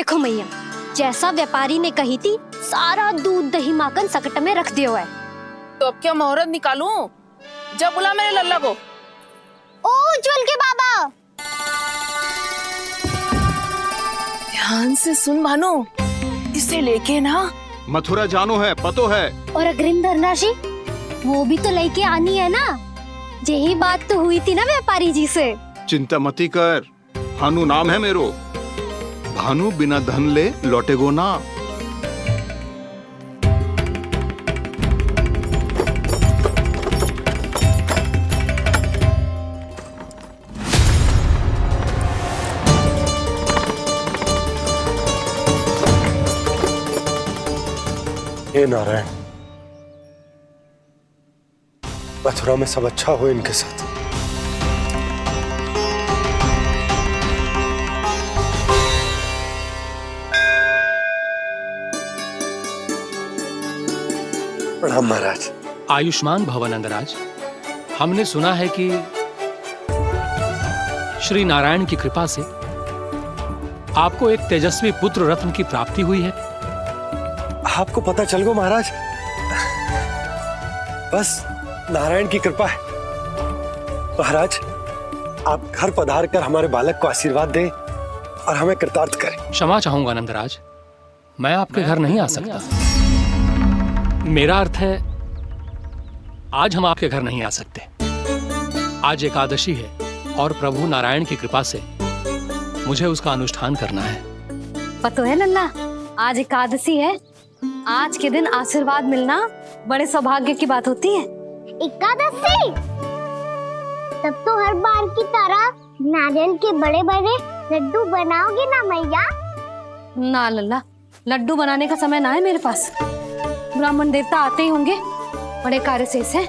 देखो मैया, जैसा व्यापारी ने कही थी सारा दूध दही माखन सकट में रख दियो है। तो अब क्या मुहूर्त निकालूं? जब बुला मेरे लल्ला को। ओ उज्जवल के बाबा, ध्यान से सुन भानु, इसे लेके ना मथुरा जानो है, पतो है। और अग्रिम धनराशि वो भी तो लेके आनी है ना। यही बात तो हुई थी ना व्यापारी जी से। चिंता मती कर, भानु नाम है मेरो। भानु बिना धन ले लौटेगो ना। हे नारायण, मथुरा में सब अच्छा हो इनके साथ। प्रणाम महाराज। आयुष्मान भव नंदराज। हमने सुना है कि श्री नारायण की कृपा से आपको एक तेजस्वी पुत्र रत्न की प्राप्ति हुई है। आपको पता चल गो महाराज, बस नारायण की कृपा है। महाराज, आप घर पधार कर हमारे बालक को आशीर्वाद दें और हमें कृतार्थ करें। क्षमा चाहूंगा नंदराज, मैं आपके घर नहीं आ सकता। मेरा अर्थ है, आज हम आपके घर नहीं आ सकते। आज एकादशी है और प्रभु नारायण की कृपा से मुझे उसका अनुष्ठान करना है। पता है लल्ला, आज एकादशी है। आज के दिन आशीर्वाद मिलना बड़े सौभाग्य की बात होती है। एकादशी, तब तो हर बार की तरह नारियल के बड़े बड़े लड्डू बनाओगे ना मैया? ना लल्ला, लड्डू बनाने का समय ना है मेरे पास। ब्राह्मण देवता आते ही होंगे, बड़े कार्य शेष हैं।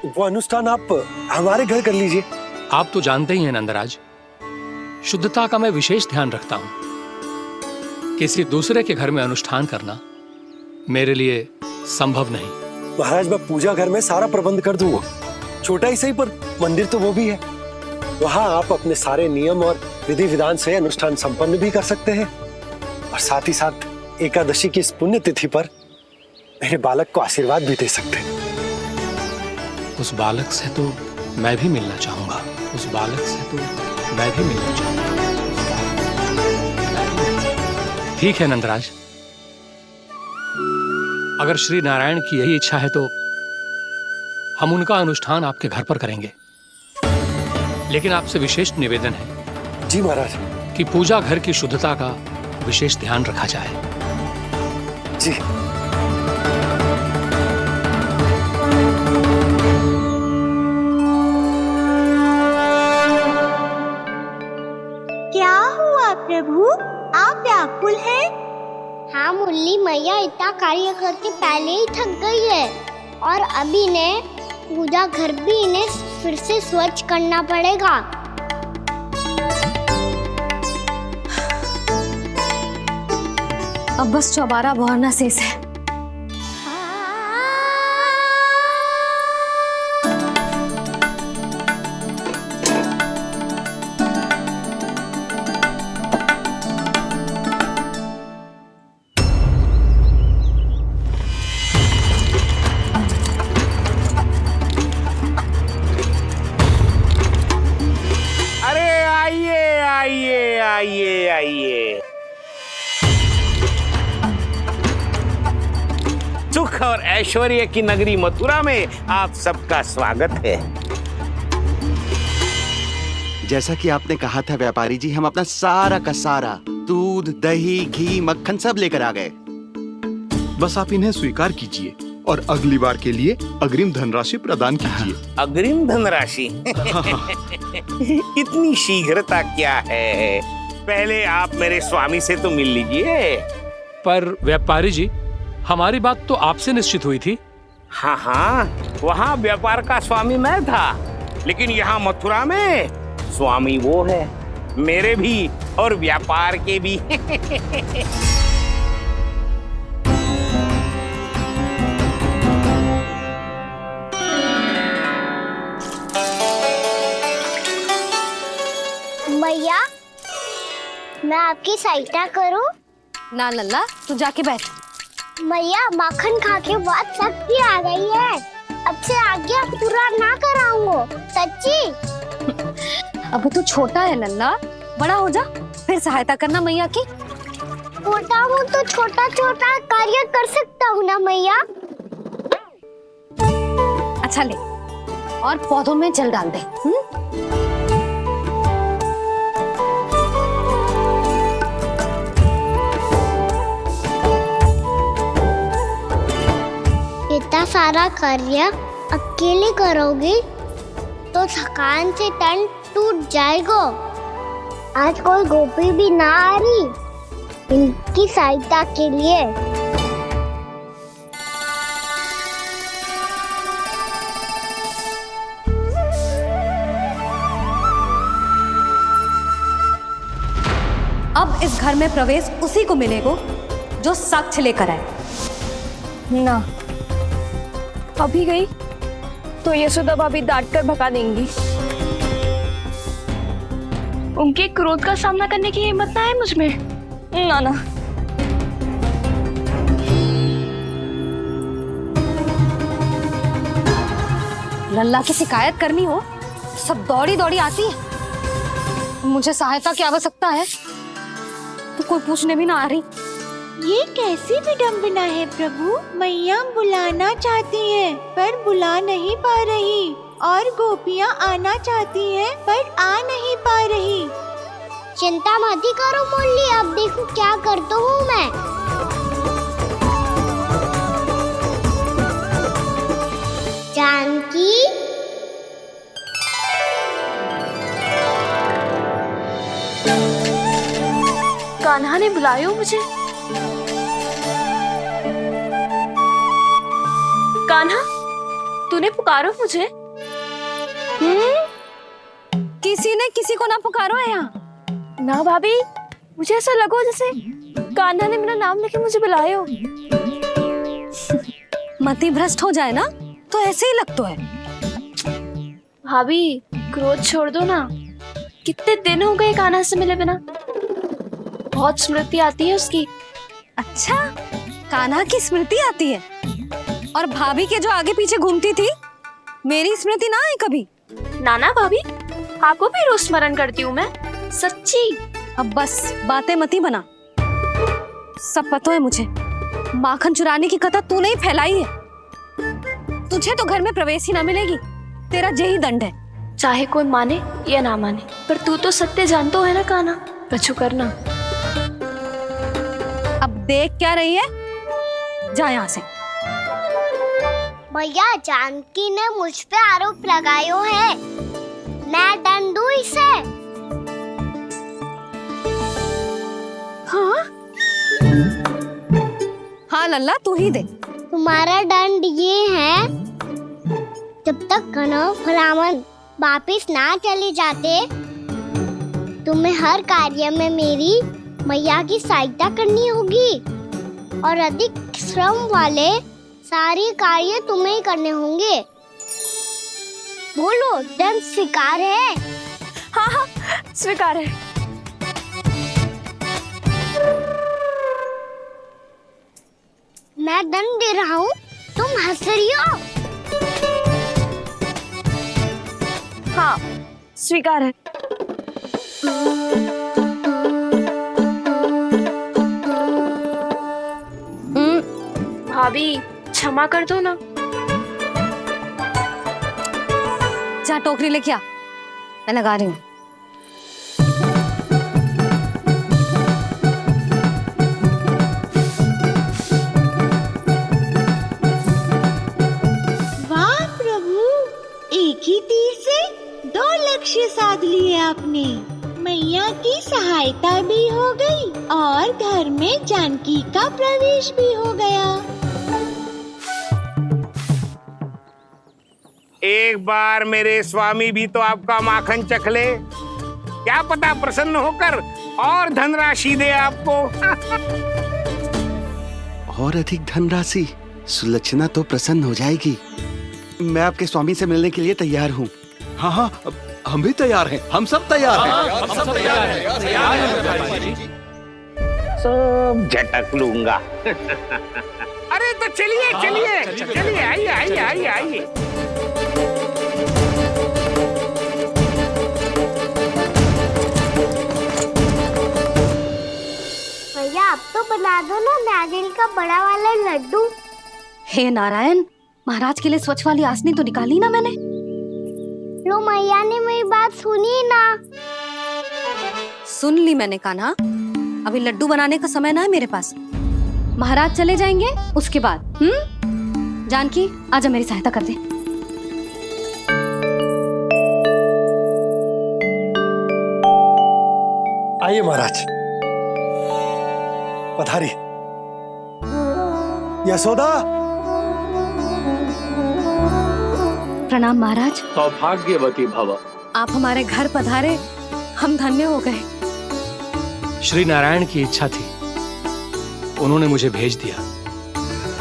वो अनुष्ठान आप हमारे घर कर लीजिए। आप तो जानते ही हैं नंदराज, शुद्धता का मैं विशेष ध्यान रखता हूं। किसी दूसरे के घर में अनुष्ठान करना मेरे लिए संभव नहीं। महाराज, मैं पूजा घर में सारा प्रबंध कर दूंगा। छोटा ही सही, पर मंदिर तो वो भी है। वहां आप अपने सारे नियम और विधि विधान से अनुष्ठान संपन्न भी कर सकते हैं और साथ ही साथ एकादशी की इस पुण्य तिथि पर मेरे बालक को आशीर्वाद भी दे सकते हैं। उस बालक से तो मैं भी मिलना चाहूंगा। उस बालक से तो मैं भी मिलना चाहूंगा। ठीक है नंदराज, अगर श्री नारायण की यही इच्छा है तो हम उनका अनुष्ठान आपके घर पर करेंगे। लेकिन आपसे विशेष निवेदन है। जी महाराज। कि पूजा घर की शुद्धता का विशेष ध्यान रखा जाए। जी। क्या हुआ प्रभु, आप व्याकुल हैं? हाँ मुरली मैया इतना कार्य करके पहले ही थक गई है और अभी ने पूजा घर भी इन्हें फिर से स्वच्छ करना पड़ेगा। अब बस चौबारा बहाना शेष है। आइए। सुख और ऐश्वर्य की नगरी मथुरा में आप सबका स्वागत है। जैसा कि आपने कहा था व्यापारी जी, हम अपना सारा का सारा दूध दही घी मक्खन सब लेकर आ गए। बस आप इन्हें स्वीकार कीजिए और अगली बार के लिए अग्रिम धनराशि प्रदान कीजिए। अग्रिम धनराशि? इतनी शीघ्रता क्या है? पहले आप मेरे स्वामी से तो मिल लीजिए। पर व्यापारी जी, हमारी बात तो आपसे निश्चित हुई थी। हाँ, वहाँ व्यापार का स्वामी मैं था, लेकिन यहाँ मथुरा में स्वामी वो है, मेरे भी और व्यापार के भी। भैया मैं आपकी सहायता करूं? ना लल्ला, तू जाके बैठ। मैया माखन खा के बहुत शक्ति आ गई है। अब से आगे पूरा ना कराऊंगा, सच्ची। अभी तू छोटा है लल्ला, बड़ा हो जा फिर सहायता करना मैया की। छोटा हूँ तो छोटा छोटा कार्य कर सकता हूँ ना मैया। अच्छा ले, और पौधों में जल डाल दे। इतना सारा कार्य अकेले करोगी तो थकान से तन टूट जाएगा। आज कोई गोपी भी ना आ रही इनकी सहायता के लिए। अब इस घर में प्रवेश उसी को मिलेगा जो साक्ष्य लेकर आए। ना, अभी गई तो यशोदा भाभी डांट कर भगा देंगी। उनके क्रोध का सामना करने की हिम्मत ना है मुझ में। ना ना, लल्ला की शिकायत करनी हो सब दौड़ी दौड़ी आती है। मुझे सहायता की आवश्यकता है तो कोई पूछने भी ना आ रही। ये कैसी विडंबना है प्रभु। मैया बुलाना चाहती हैं पर बुला नहीं पा रही, और गोपियाँ आना चाहती हैं पर आ नहीं पा रही। चिंता मत ही करो मुरली, अब देखो क्या करता हूँ मैं। जानकी, कान्हा ने बुलाया मुझे। कान्हा, तूने पुकारो मुझे। किसी ने किसी को ना पुकारो है यहाँ। ना भाभी, मुझे ऐसा लगो जैसे कान्हा ने मेरा नाम लेके मुझे बुलाया हो। मति भ्रष्ट हो जाए ना तो ऐसे ही लगता है। भाभी, क्रोध छोड़ दो ना। कितने दिन हो गए कान्हा से मिले बिना। बहुत स्मृति आती है उसकी। अच्छा, कान्हा की स्मृति आती है? और भाभी के जो आगे पीछे घूमती थी, मेरी स्मृति ना आई कभी? नाना भाभी, आपको भी रोज स्मरण करती हूँ मैं, सच्ची। अब बस बातें मती बना। सब पता है मुझे, माखन चुराने की कथा तूने ही फैलाई है। तुझे तो घर में प्रवेश ही ना मिलेगी, तेरा यही दंड है। चाहे कोई माने या ना माने, पर तू तो सत्य जानतो है ना कान्हा, कछु करना। अब देख क्या रही है, जा यहाँ से। भैया, जानकी ने मुझ पे आरोप लगायो है, मैं दंड दूं इसे। हाँ हाँ लल्ला, तू ही दे। तुम्हारा दंड ये है, जब तक कनव ब्राह्मण वापिस ना चले जाते, तुम्हें हर कार्य में मेरी मैया की सहायता करनी होगी, और अधिक श्रम वाले सारे कार्य तुम्हें ही करने होंगे। बोलो, दंड स्वीकार है? हाँ हाँ, स्वीकार है। मैं दंड दे रहा हूँ, तुम हंस रही हो? हाँ, स्वीकार है। भाभी, क्षमा कर दो ना। जा टोकरी लेके आ, मैं लगा रही हूँ। वाह प्रभु, एक ही तीर से 2 लक्ष्य साध लिए आपने। मैया की सहायता भी हो गई और घर में जानकी का प्रवेश भी हो गया। एक बार मेरे स्वामी भी तो आपका माखन चख ले, क्या पता प्रसन्न होकर और धनराशि दे आपको। और अधिक धनराशि? सुलक्षणा तो प्रसन्न हो जाएगी। मैं आपके स्वामी से मिलने के लिए तैयार हूँ। हाँ हाँ, हम भी तैयार हैं, हम सब तैयार हैं। हम सब तैयार हैं, तैयार हैं व्यापारी जी। सब झटक लूंगा। अरे तो चलिए चलिए चलिए, आइए आइए आइए आइए। भैया आप तो बना दो ना नारियल का बड़ा वाला लड्डू। हे नारायण, महाराज के लिए स्वच्छ वाली आसनी तो निकाली ना मैंने। लो मैया ने मेरी बात सुनी ना। सुन ली मैंने कान्हा, अभी लड्डू बनाने का समय ना है मेरे पास। महाराज चले जाएंगे उसके बाद। जानकी आजा मेरी सहायता कर दे। आइए महाराज, पधारी। यशोदा। प्रणाम महाराज। सौभाग्यवती भव। आप हमारे घर पधारे, हम धन्य हो गए। श्री नारायण की इच्छा थी, उन्होंने मुझे भेज दिया।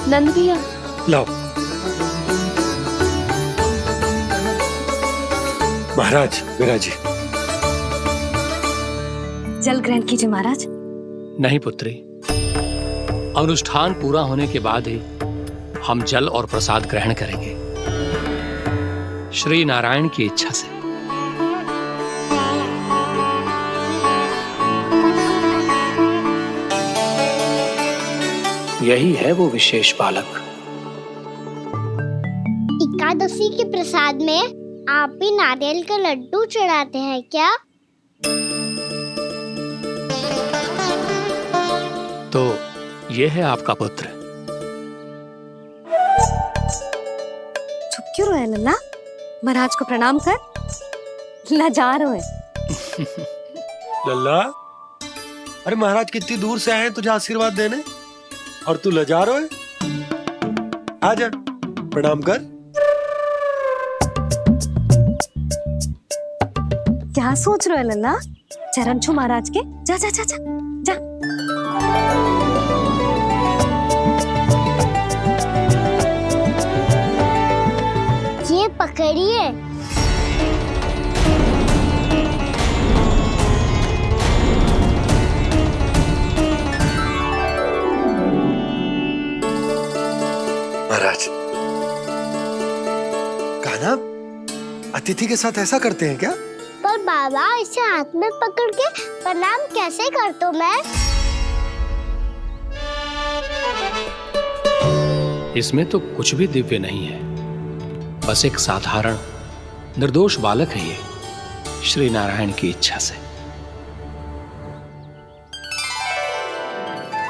नंद भैया, लाओ। महाराज विराजी। जल ग्रहण कीजिए महाराज। नहीं पुत्री, अनुष्ठान पूरा होने के बाद ही हम जल और प्रसाद ग्रहण करेंगे, श्री नारायण की इच्छा से। यही है वो विशेष बालक। एकादशी के प्रसाद में आप भी नारियल का लड्डू चढ़ाते हैं क्या? तो ये है आपका पुत्र। चुप क्यों रहे लल्ला? महाराज को प्रणाम कर। लाजार है। लल्ला, अरे महाराज कितनी दूर से आए हैं तुझे आशीर्वाद देने, और तू लजारो है। आजा, प्रणाम कर। क्या सोच रहे हो लल्ला? चरण छू महाराज के। जा जा जा जा जा। ये पकड़िए। महाराज, कान्हा अतिथि के साथ ऐसा करते हैं क्या? पर बाबा, इसे हाथ में पकड़ के प्रणाम कैसे करता हूँ मैं? इसमें तो कुछ भी दिव्य नहीं है, बस एक साधारण निर्दोष बालक है ये, श्री नारायण की इच्छा से।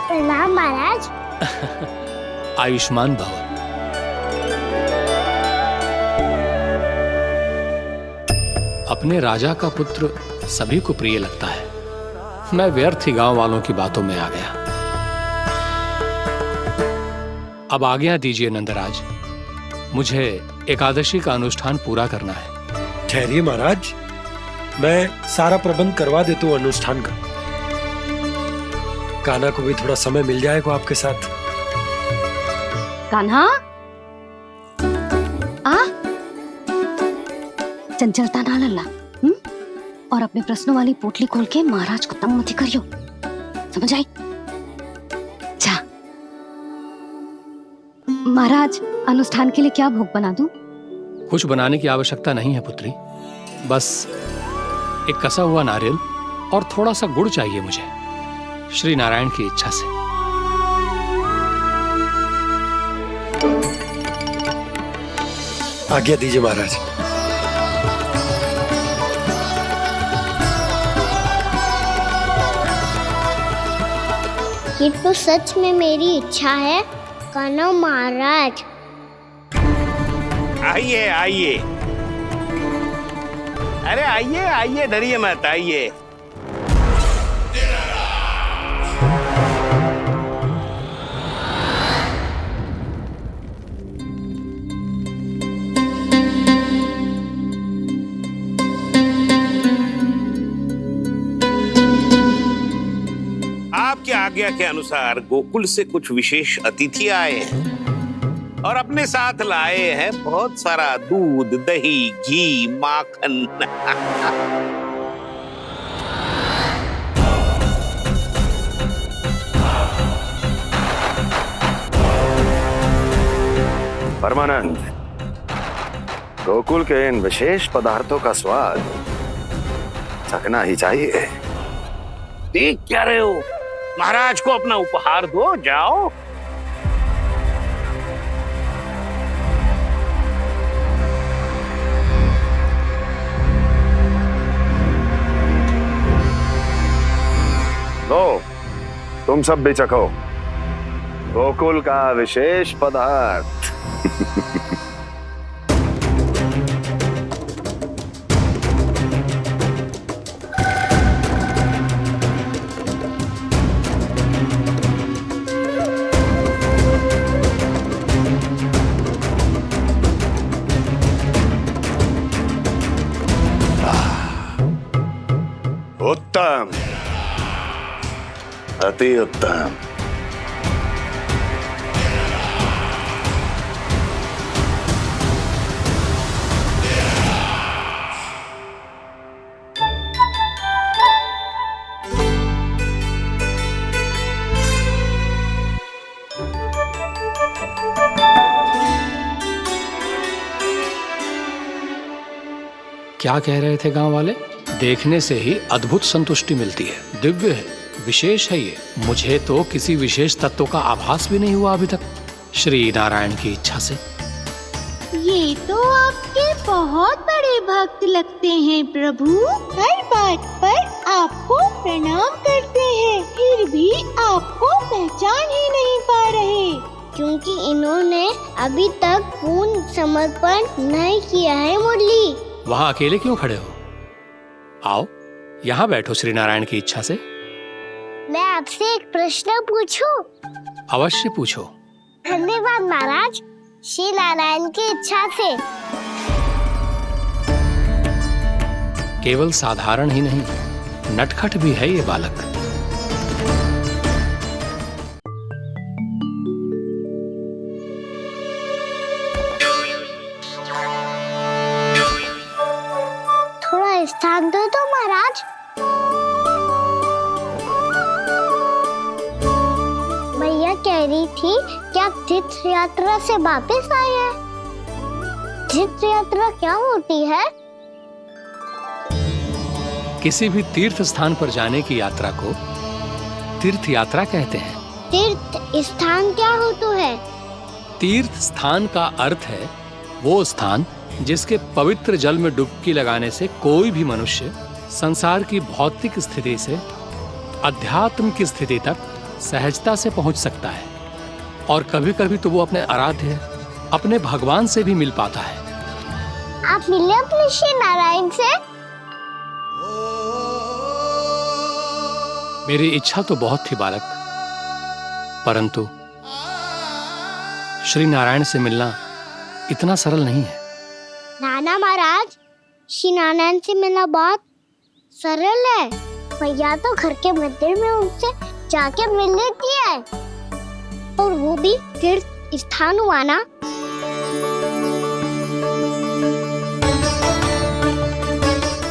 प्रणाम महाराज। आयुष्मान भव। अपने राजा का पुत्र सभी को प्रिय लगता है। मैं व्यर्थ ही गांव वालों की बातों में आ गया। अब आज्ञा दीजिए नंदराज, मुझे एकादशी का अनुष्ठान पूरा करना है। ठहरिए महाराज, मैं सारा प्रबंध करवा देता हूँ अनुष्ठान का। कान्हा को भी थोड़ा समय मिल जाएगा आपके साथ। कान्हा, आ चंचलता ना लल्ला। और अपने प्रश्नों वाली पोटली खोल के महाराज को तंग मत करियो, समझ आई? जा। महाराज, अनुष्ठान के लिए क्या भोग बना दूं? कुछ बनाने की आवश्यकता नहीं है पुत्री, बस एक कसा हुआ नारियल और थोड़ा सा गुड़ चाहिए मुझे, श्री नारायण की इच्छा से। आज्ञा दीजिए महाराज। ये तो सच में मेरी इच्छा है कान्हा महाराज। आइए आइए, अरे आइए आइए, डरिए मत, आइए। आपकी आज्ञा के अनुसार गोकुल से कुछ विशेष अतिथि आए हैं। और अपने साथ लाए हैं बहुत सारा दूध, दही, घी, माखन। परमानंद, गोकुल के इन विशेष पदार्थों का स्वाद चखना ही चाहिए। देख क्या रहे हो? महाराज को अपना उपहार दो, जाओ। लो, तुम सब भी चखो गोकुल का विशेष पदार्थ। उत्तम, अति उत्तम। क्या कह रहे थे गांव वाले? देखने से ही अद्भुत संतुष्टि मिलती है, दिव्य है, विशेष है ये। मुझे तो किसी विशेष तत्व का आभास भी नहीं हुआ अभी तक, श्री नारायण की इच्छा से। ये तो आपके बहुत बड़े भक्त लगते हैं प्रभु। हर बात पर आपको प्रणाम करते हैं, फिर भी आपको पहचान ही नहीं पा रहे। क्योंकि इन्होंने अभी तक पूर्ण समर्पण नहीं किया है मुरली। वहां अकेले क्यों खड़े हो? आओ यहाँ बैठो श्री नारायण की इच्छा से। मैं आपसे एक प्रश्न पूछूं? अवश्य पूछो। धन्यवाद महाराज, श्री नारायण की इच्छा से। केवल साधारण ही नहीं, नटखट भी है ये बालक। थोड़ा स्थान दो तो महाराज। भैया कह रही थी कि आप तीर्थ यात्रा से वापस आए हैं। तीर्थ यात्रा क्या होती है? किसी भी तीर्थ स्थान पर जाने की यात्रा को तीर्थ यात्रा कहते हैं। तीर्थ स्थान क्या होता है? तीर्थ स्थान का अर्थ है वो स्थान जिसके पवित्र जल में डुबकी लगाने से कोई भी मनुष्य संसार की भौतिक स्थिति से अध्यात्म की स्थिति तक सहजता से पहुंच सकता है, और कभी कभी तो वो अपने आराध्य, अपने भगवान से भी मिल पाता है। आप मिले अपने श्री नारायण से? मेरी इच्छा तो बहुत थी बालक, परंतु श्री नारायण से मिलना इतना सरल नहीं है। नाना महाराज, श्री नारायण से मिलना बहुत सरल है। भैया तो घर के मंदिर में उनसे जाके मिल लेती है, और वो भी तीर्थ स्थान हुआ ना।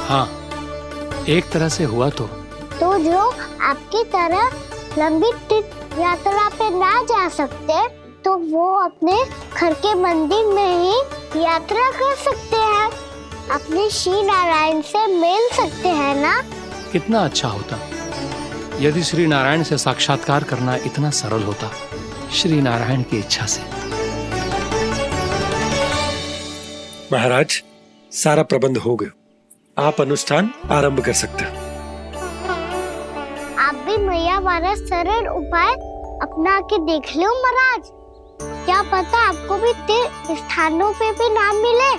हाँ, एक तरह से हुआ तो जो आपकी तरह लंबी तीर्थ यात्रा पे ना जा सकते, तो वो अपने घर के मंदिर में ही यात्रा कर सकते हैं, अपने श्री नारायण से मिल सकते हैं ना। कितना अच्छा होता यदि श्री नारायण से साक्षात्कार करना इतना सरल होता, श्री नारायण की इच्छा से। महाराज, सारा प्रबंध हो गया, आप अनुष्ठान आरंभ कर सकते हैं। आप भी मैया वाला सरल उपाय अपना के देख लो महाराज। क्या पता आपको भी तीर्थ स्थानों पे भी नाम मिले,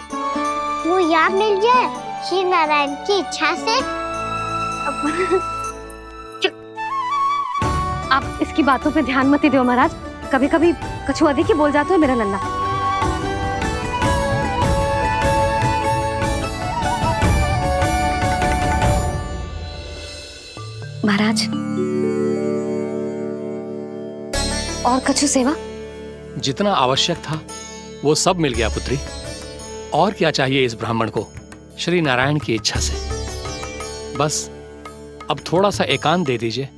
वो याद मिल जाए श्री नारायण की इच्छा से। आप इसकी बातों पे ध्यान मत दो महाराज, कभी कभी कछु अधिक ही बोल जाते हो मेरा नन्ना। महाराज, और कछु सेवा? जितना आवश्यक था वो सब मिल गया पुत्री। और क्या चाहिए इस ब्राह्मण को श्री नारायण की इच्छा से। बस अब थोड़ा सा एकांत दे दीजिए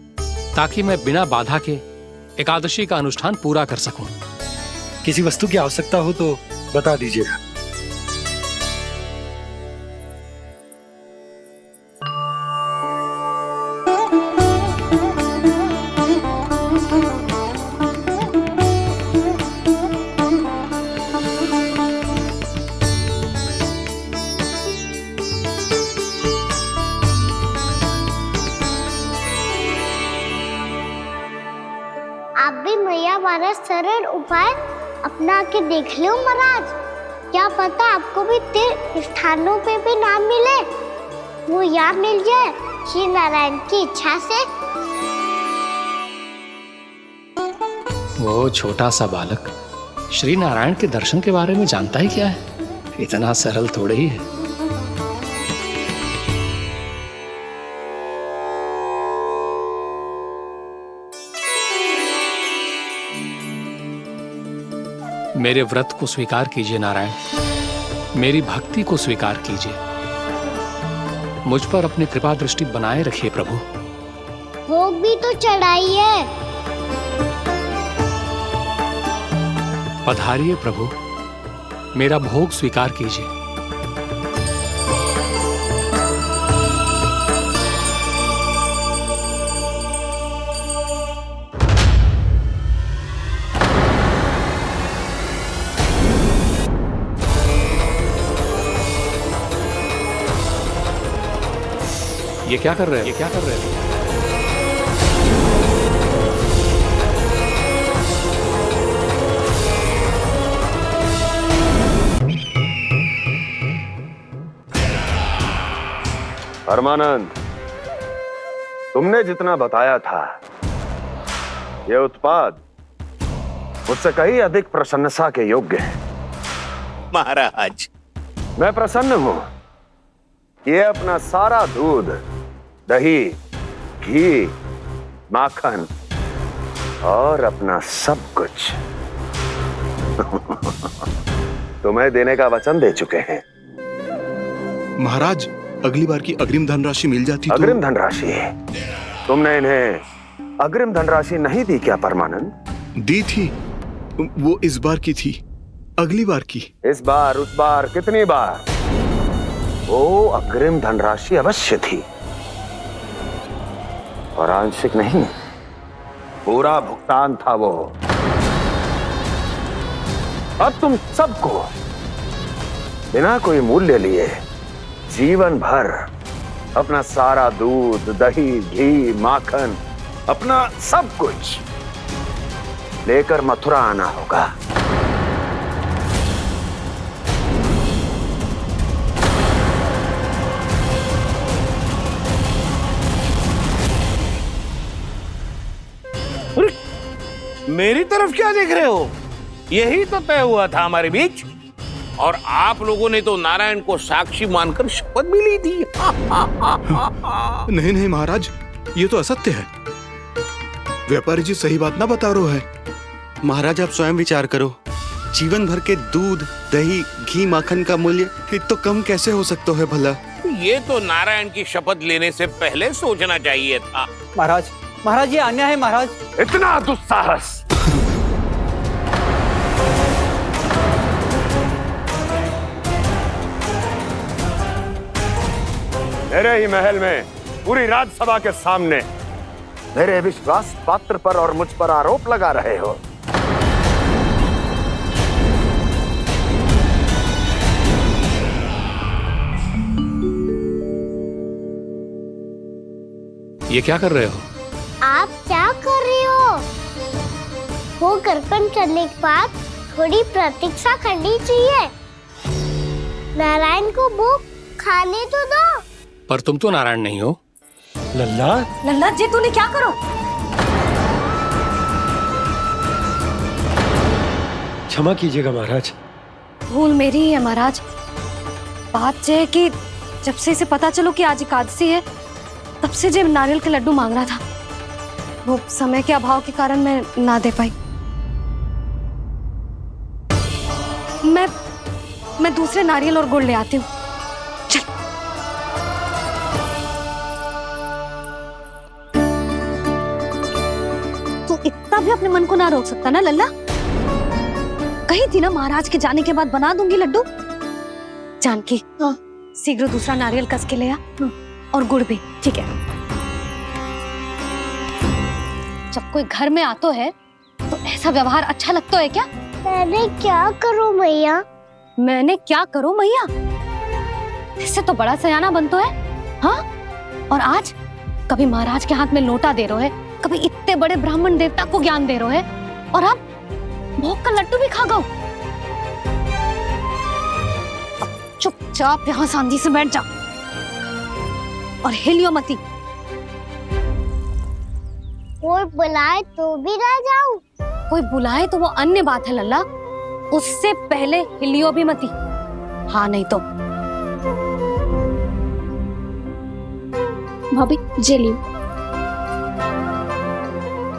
ताकि मैं बिना बाधा के एकादशी का अनुष्ठान पूरा कर सकूं। किसी वस्तु की आवश्यकता हो तो बता दीजिएगा। आप भी मैया वाला सरल उपाय अपना के देख लो महाराज। क्या पता आपको भी तीर्थ स्थानों पे भी नाम मिले, वो यहाँ मिल जाए श्री नारायण की इच्छा से। वो छोटा सा बालक श्री नारायण के दर्शन के बारे में जानता ही क्या है? इतना सरल थोड़े ही है। मेरे व्रत को स्वीकार कीजिए नारायण, मेरी भक्ति को स्वीकार कीजिए। मुझ पर अपनी कृपा दृष्टि बनाए रखिए प्रभु। भोग भी तो चढ़ाइए। पधारिए प्रभु, मेरा भोग स्वीकार कीजिए। ये क्या कर रहे हैं? ये क्या कर रहे हैं? परमानंद, तुमने जितना बताया था ये उत्पाद मुझसे कहीं अधिक प्रशंसा के योग्य है। महाराज, मैं प्रसन्न हूं। ये अपना सारा दूध, दही, घी, माखन और अपना सब कुछ तुम्हें देने का वचन दे चुके हैं। महाराज, अगली बार की अग्रिम धनराशि मिल जाती तो। अग्रिम धनराशि? तुमने इन्हें अग्रिम धनराशि नहीं दी क्या परमानंद? दी थी, वो इस बार की थी, अगली बार की। इस बार, उस बार, कितनी बार? वो अग्रिम धनराशि अवश्य थी और आंशिक नहीं, पूरा भुगतान था वो। अब तुम सबको बिना कोई मूल्य लिए जीवन भर अपना सारा दूध, दही, घी, माखन, अपना सब कुछ लेकर मथुरा आना होगा। मेरी तरफ क्या देख रहे हो? यही तो तय हुआ था हमारे बीच, और आप लोगों ने तो नारायण को साक्षी मानकर शपथ भी ली थी। नहीं नहीं महाराज, ये तो असत्य है। व्यापारी जी सही बात ना बता रहे हैं। महाराज आप स्वयं विचार करो, जीवन भर के दूध, दही, घी, माखन का मूल्य तो कम कैसे हो सकता है भला? ये तो नारायण की शपथ लेने से पहले सोचना चाहिए था। महाराज, महाराज ये अन्याय है महाराज। इतना दुस्साहस! मेरे ही महल में पूरी राज्यसभा के सामने मेरे विश्वास पात्र पर और मुझ पर आरोप लगा रहे हो। ये क्या कर रहे हो? आप क्या कर रहे हो? वो कर्पण करने के बाद थोड़ी प्रतीक्षा करनी चाहिए। नारायण को भोग खाने तो दो। पर तुम तो नारायण नहीं हो। लल्ला, लल्ला जी तूने क्या करो? क्षमा कीजिएगा महाराज। भूल मेरी ही है महाराज। बात यह है कि जब से इसे पता चलो कि आज एकादशी है, तब से जब नारियल के लड्डू मांग रहा था, वो समय के अभाव के कारण मैं ना दे पाई। मैं दूसरे नारियल और गुड़ ले आती हूँ। चल। तू इतना भी अपने मन को ना रोक सकता ना लल्ला? कही थी ना महाराज के जाने के बाद बना दूंगी लड्डू। जानकी, शीघ्र दूसरा नारियल कस के ले आ, और गुड़ भी। ठीक है। जब कोई घर में आतो है तो ऐसा व्यवहार अच्छा लगता है क्या? मैंने क्या करूं मैया? मैंने क्या करूं मैया? इससे तो बड़ा सयाना बनतो है। हाँ, और आज कभी महाराज के हाथ में लोटा दे रहे है, कभी इतने बड़े ब्राह्मण देवता को ज्ञान दे रहे है, और अब भोग का लड्डू भी खा गो। चुपचाप यहाँ सांझी से बैठ जा और हिलियो मती। कोई बुलाए तो भी ना जाऊं? कोई बुलाए तो वो अन्य बात है लल्ला, उससे पहले हिलियो भी मती। हाँ नहीं तो। भाभी जे लियो।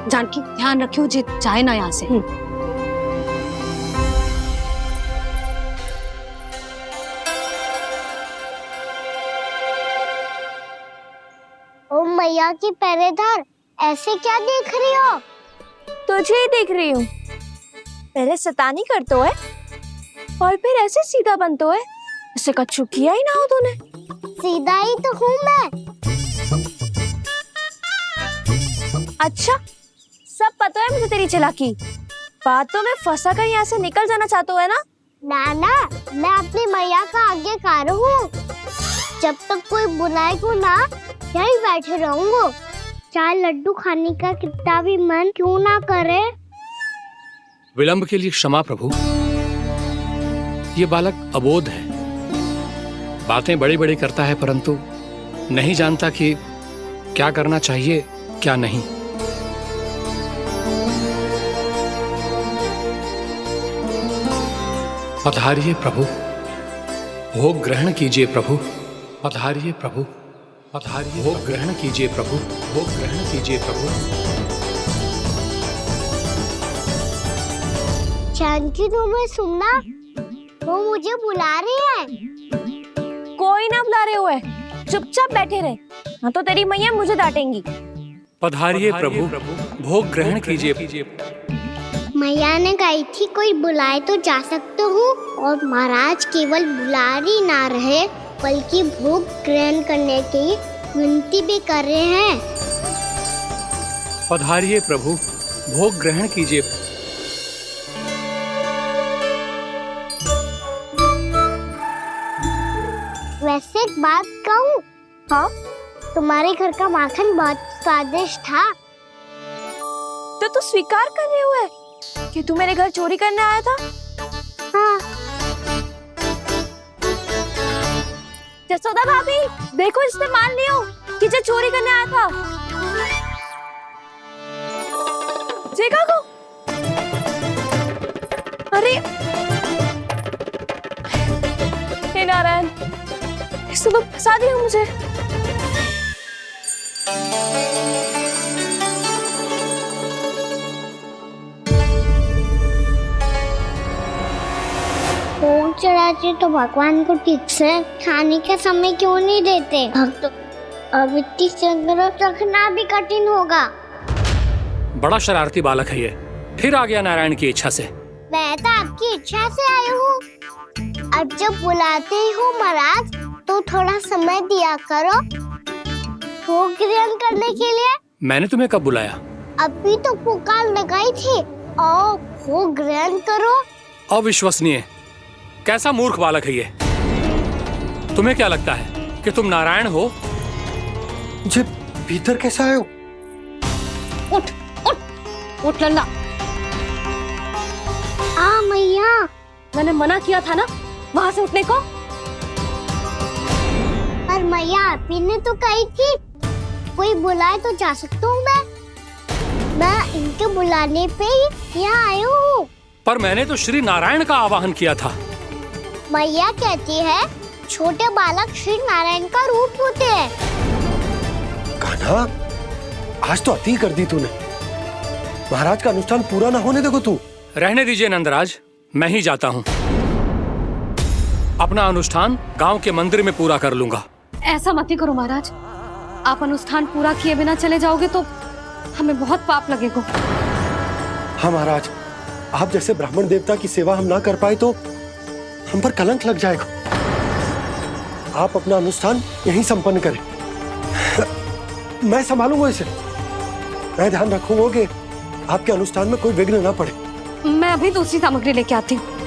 जानकी ध्यान रखियो जे जाए ना यहाँ से। ओ मैया की पहरेदार, ऐसे क्या देख रही हो? तुझे ही देख रही हूँ। पहले शैतानी करतो है और फिर ऐसे सीधा बनतो है, ऐसे कछु किया ही ना हो तूने। सीधा ही तो हूँ मैं। अच्छा, सब पता है मुझे तेरी चालाकी। बातों में फंसा कर यहाँ से निकल जाना चाहते हो है ना? नाना, मैं अपनी मैया का आज्ञाकार हूँ। जब तक कोई बुलाएगा ना, यहीं बैठे रहूंगा, चाहे लड्डू खाने का कितना भी मन क्यों ना करे। विलंब के लिए क्षमा प्रभु। ये बालक अबोध है, बातें बड़ी बड़ी करता है, परंतु नहीं जानता कि क्या करना चाहिए क्या नहीं। पधारिए प्रभु, भोग ग्रहण कीजिए प्रभु। पधारिए प्रभु, पधारिए। भोग ग्रहण कीजिए प्रभु, भोग ग्रहण कीजिए प्रभु। जानकी, तुम्हें सुनना, वो मुझे बुला रही है। कोई ना बुला रहे हुए, चुपचाप बैठे रहे, हाँ तो तेरी मैया मुझे डांटेंगी। पधारिए प्रभु, भोग ग्रहण कीजिए। मैया ने कही थी कोई बुलाए तो जा सकते हूँ, और महाराज केवल बुला ही ना रहे बल्कि भोग ग्रहण करने की विनती भी कर रहे हैं। पधारिए प्रभु, भोग ग्रहण कीजिए। वैसे एक बात कहूँ? हाँ? तुम्हारे घर का माखन बहुत स्वादिष्ट था। तो तू स्वीकार कर रहे हुए कि तू मेरे घर चोरी करने आया था? हाँ। जसोदा भाभी, देखो इसने मान लियो कि जो चोरी करने आया था। देखा को? अरे हे नारायण, इसने तो फंसा दिया मुझे। भोग चढ़ाते तो भगवान को ठीक से खाने का समय क्यों नहीं देते? भक्त अब इतनी संग्रह रखना भी कठिन होगा। बड़ा शरारती बालक है ये, फिर आ गया नारायण की इच्छा से। मैं तो आपकी इच्छा से आई हूँ। अब जब बुलाते ही हो महाराज, तो थोड़ा समय दिया करो भोग ग्रहण करने के लिए। मैंने तुम्हें कब बुलाया? अभी तो पुकार लगाई थी, आओ भोग ग्रहण करो। अविश्वसनीय, कैसा मूर्ख बालक है ये। तुम्हें क्या लगता है कि तुम नारायण हो? जी, भीतर कैसा आए हो? उठ उठ उठ लल्ला। मैया, मैंने मना किया था ना वहां से उठने को। पर मैया, आपी ने तो कही थी कोई बुलाए तो जा सकता हूँ मैं इनके बुलाने पे ही यहाँ आई हूँ। पर मैंने तो श्री नारायण का आवाहन किया था। मैया कहती है छोटे बालक श्री नारायण का रूप होते हैं। कान्हा, आज तो अति कर दी तूने। महाराज का अनुष्ठान पूरा ना होने देखो तू। रहने दीजिए नंदराज, मैं ही जाता हूँ। अपना अनुष्ठान गांव के मंदिर में पूरा कर लूंगा। ऐसा मत ही करो महाराज, आप अनुष्ठान पूरा किए बिना चले जाओगे तो हमें बहुत पाप लगेगा। हाँ महाराज, आप जैसे ब्राह्मण देवता की सेवा हम ना कर पाए तो हम पर कलंक लग जाएगा। आप अपना अनुष्ठान यहीं संपन्न करें, मैं संभालूंगा इसे। मैं ध्यान रखूंगा कि आपके अनुष्ठान में कोई विघ्न ना पड़े। मैं अभी दूसरी सामग्री लेके आती हूँ।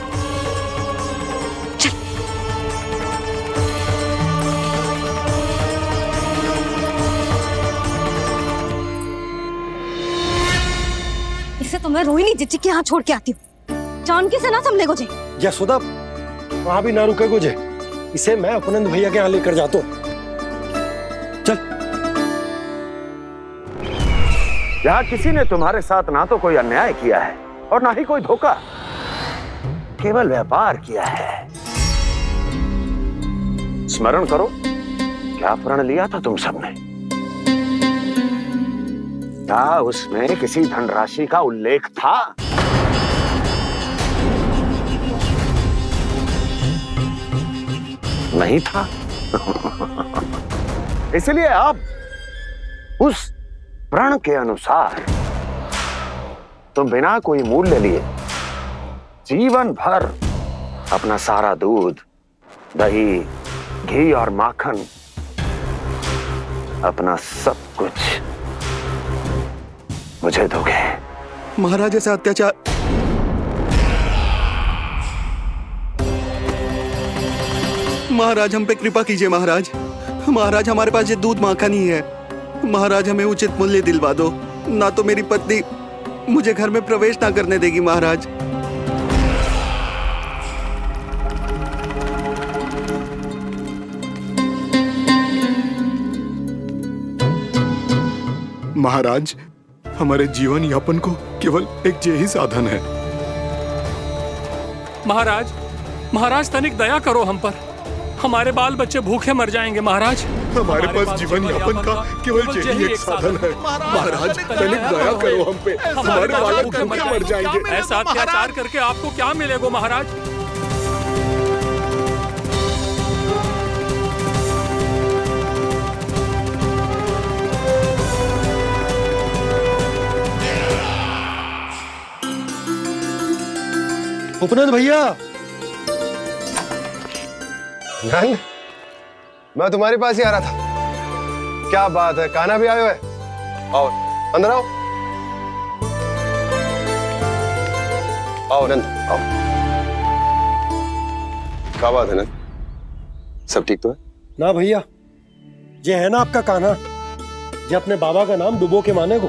इसे तो मैं रोहिणी जीजी के यहाँ छोड़ के आती हूँ। जानकी से ना संभले गुजे। यशोदा, वहां भी ना रुके गुजे। इसे मैं अपनंद भैया के यहाँ लेकर जाता हूँ। चल। यहाँ किसी ने तुम्हारे साथ ना तो कोई अन्याय किया है और ना ही कोई धोखा, केवल व्यापार किया है। स्मरण करो, क्या प्रण लिया था तुम सबने? क्या उसमें किसी धनराशि का उल्लेख था? नहीं था। इसलिए आप उस प्रण के अनुसार तुम बिना कोई मूल्य लिए जीवन भर अपना सारा दूध, दही, घी और माखन, अपना सब कुछ मुझे दोगे। महाराज ऐसा अत्याचार। महाराज हम पे कृपा कीजिए महाराज। महाराज हमारे पास ये दूध माखन ही है। महाराज हमें उचित मूल्य दिलवा दो, ना तो मेरी पत्नी मुझे घर में प्रवेश ना करने देगी। महाराज महाराज, हमारे जीवन यापन को केवल एक यही साधन है। महाराज, महाराज तनिक दया करो हम पर। हमारे बाल बच्चे भूखे मर जाएंगे महाराज। हमारे पास जीवन यापन का केवल यही एक साधन है। महाराज तनिक दया करो हम पे, हमारे बालक भूखे मर जाएंगे। ऐसा अत्याचार करके आपको क्या मिलेगा महाराज? उपनंद भैया। नंद, मैं तुम्हारे पास ही आ रहा था। क्या बात है, कान्हा भी आयो है? आओ अंदर आओ। आओ नंद आओ। क्या बात है नंद, सब ठीक तो है? ना भैया, ये है ना आपका कान्हा, ये अपने बाबा का नाम डुबो के माने को।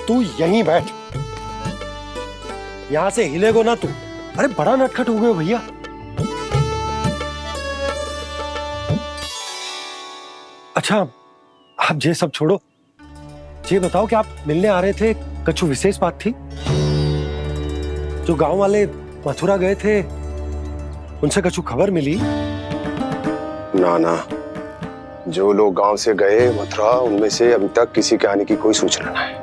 तू यहीं बैठ, यहां से हिलेगो ना तू। अरे बड़ा नटखट हो गए भैया। अच्छा, आप ये सब छोड़ो, ये बताओ कि आप मिलने आ रहे थे, कछु विशेष बात थी? जो गांव वाले मथुरा गए थे, उनसे कछु खबर मिली? ना ना, जो लोग गांव से गए मथुरा, उनमें से अभी तक किसी के आने की कोई सूचना नहीं।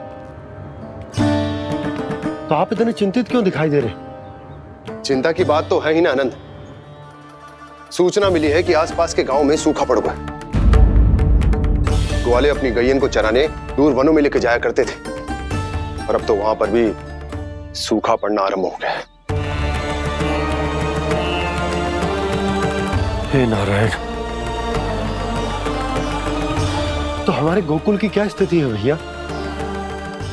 तो आप इतने चिंतित क्यों दिखाई दे रहे? चिंता की बात तो है ही ना आनंद। सूचना मिली है कि आसपास के गांव में सूखा पड़ गया। ग्वाले अपनी गैयन को चराने दूर वनों में लेके जाया करते थे, और अब तो वहां पर भी सूखा पड़ना आरंभ हो गया है। हे नारायण, तो हमारे गोकुल की क्या स्थिति है भैया?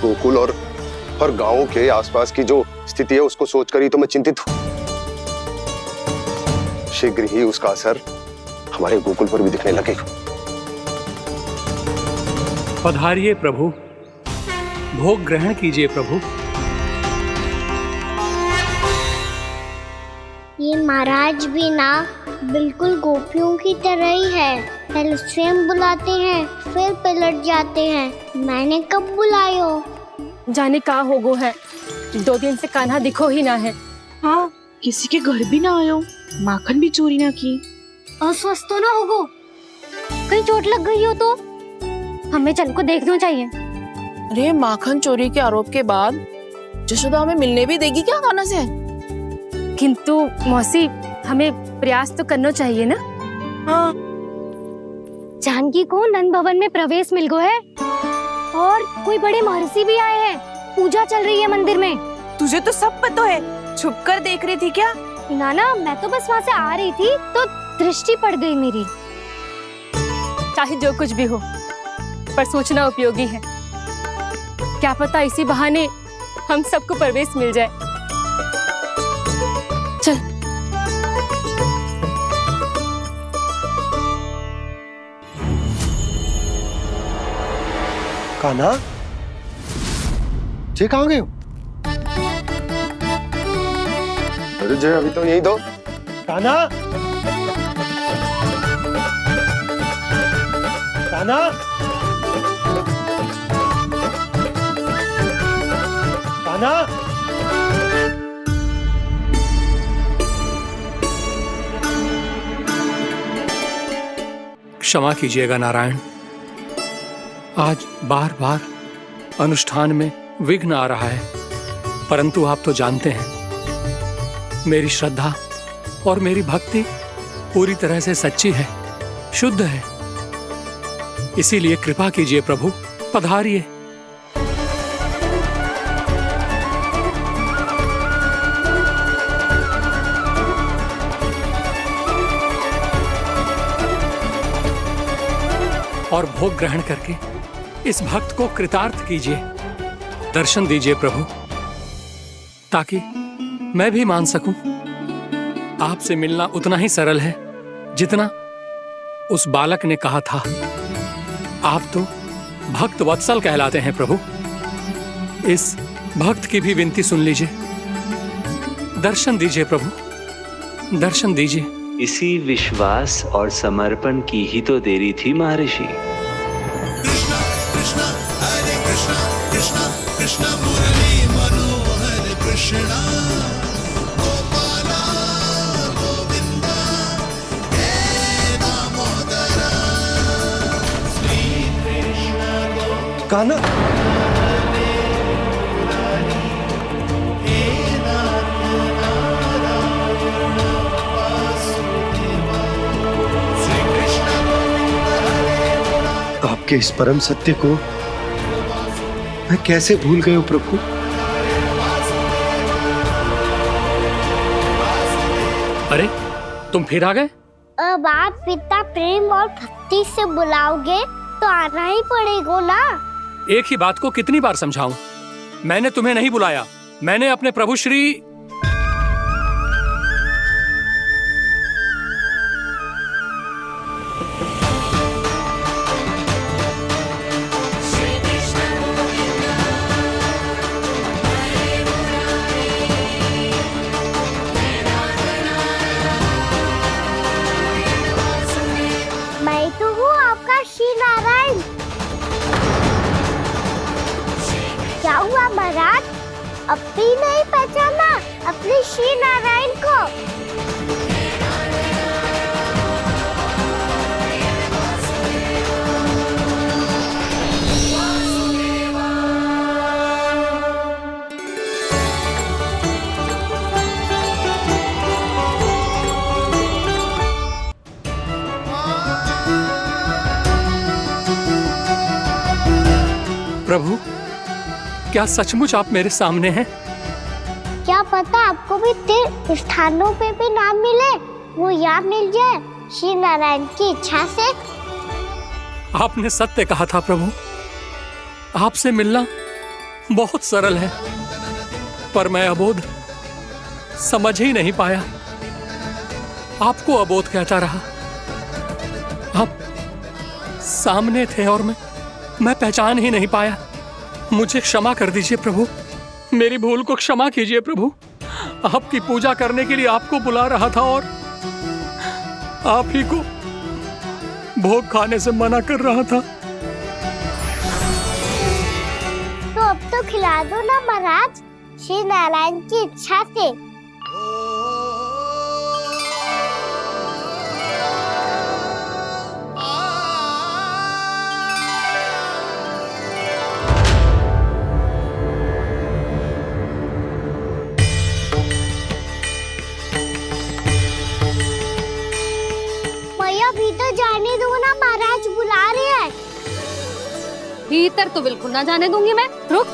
गोकुल और गांवों के आसपास की जो स्थिति है उसको सोचकर ही तो मैं चिंतित हूं। शीघ्र ही उसका असर हमारे गोकुल पर भी दिखने लगेगा। पधारिए प्रभु, भोग ग्रहण कीजिए प्रभु। ये महाराज भी ना बिल्कुल गोपियों की तरह ही है। पहले स्वयं बुलाते हैं, फिर पलट जाते हैं। मैंने कब बुलायो? जाने का होगो है, 2 दिन से कान्हा दिखो ही ना है। हाँ, किसी के घर भी ना आयो, माखन भी चोरी ना की। अस्वस्थ तो ना होगो, कहीं चोट लग गई हो तो? हमें चल को देखना चाहिए। अरे माखन चोरी के आरोप के बाद जशोदा हमें मिलने भी देगी क्या कान्हा से? किंतु मौसी, हमें प्रयास तो करना चाहिए ना। हाँ। जानकी को नंद भवन में प्रवेश मिल गया है और कोई बड़े महर्षि भी आए हैं। पूजा चल रही है मंदिर में। तुझे तो सब पता है, छुप कर देख रही थी क्या? नाना, मैं तो बस वहाँ से आ रही थी तो दृष्टि पड़ गई मेरी। चाहे जो कुछ भी हो, पर सोचना उपयोगी है। क्या पता इसी बहाने हम सबको प्रवेश मिल जाए। चल। कान्हा, जे कहाँ गए हो? अरे जय, अभी तो यही दो। कान्हा, कान्हा, कान्हा। क्षमा कीजिएगा नारायण, आज बार बार अनुष्ठान में विघ्न आ रहा है, परंतु आप तो जानते हैं मेरी श्रद्धा और मेरी भक्ति पूरी तरह से सच्ची है, शुद्ध है। इसीलिए कृपा कीजिए प्रभु, पधारिए। और भोग ग्रहण करके इस भक्त को कृतार्थ कीजिए। दर्शन दीजिए प्रभु, ताकि मैं भी मान सकूं आपसे मिलना उतना ही सरल है जितना उस बालक ने कहा था। आप तो भक्त वत्सल कहलाते हैं प्रभु। इस भक्त की भी विनती सुन लीजिए। दर्शन दीजिए प्रभु, दर्शन दीजिए। इसी विश्वास और समर्पण की ही तो देरी थी महर्षि। कृष्णा कृष्णा हरे कृष्णा कृष्णा कृष्णा मुरली मनोहर कृष्णा गोपाला गोविंदा हे दामोदरा श्री कृष्ण कान्हा, आपके इस परम सत्य को मैं कैसे भूल गया हूं प्रभु। अरे तुम फिर आ गए? अब आप इतना प्रेम और भक्ति से बुलाओगे तो आना ही पड़ेगा ना। एक ही बात को कितनी बार समझाऊं? मैंने तुम्हें नहीं बुलाया, मैंने अपने प्रभु श्री मैं तो हूँ आपका श्री नारायण। क्या हुआ महाराज, अब भी नहीं पहचाना अपने श्री नारायण को? प्रभु, क्या सचमुच आप मेरे सामने हैं? क्या पता आपको भी तीर्थ स्थानों पे भी नाम मिले, वो यहाँ मिल जाए श्री नारायण की इच्छा से। आपने सत्य कहा था प्रभु, आपसे मिलना बहुत सरल है, पर मैं अबोध समझ ही नहीं पाया। आपको अबोध कहता रहा। आप सामने थे और मैं पहचान ही नहीं पाया। मुझे क्षमा कर दीजिए प्रभु, मेरी भूल को क्षमा कीजिए प्रभु। आपकी पूजा करने के लिए आपको बुला रहा था और आप ही को भोग खाने से मना कर रहा था। तो अब तो खिला दो ना महाराज, श्री नारायण की इच्छा से। भीतर तो बिल्कुल ना जाने दूंगी मैं। रुक।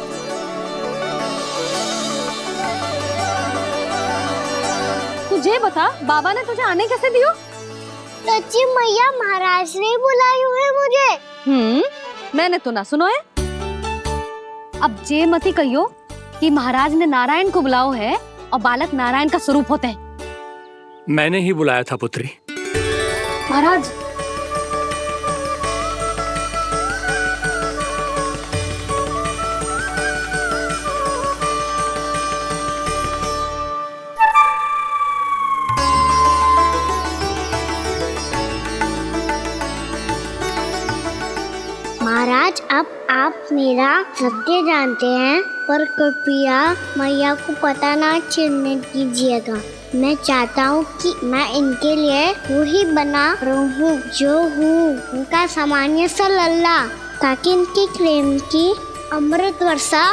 तुझे बता, बाबा ने तुझे आने कैसे दियो? सच्ची मैया महाराज ने बुलाई हुई मुझे। मैंने तो ना सुनो है। अब जे मती कहियो कि महाराज ने नारायण को बुलाओ है और बालक नारायण का स्वरूप होते हैं। मैंने ही बुलाया था पुत्री। महाराज, महाराज अब आप मेरा सत्य जानते हैं, पर कृपया मैया को पता ना चलने दीजिएगा। मैं चाहता हूँ कि मैं इनके लिए वही बना रहूँ जो हूँ, उनका सामान्य सा लल्ला, ताकि इनके प्रेम की अमृत वर्षा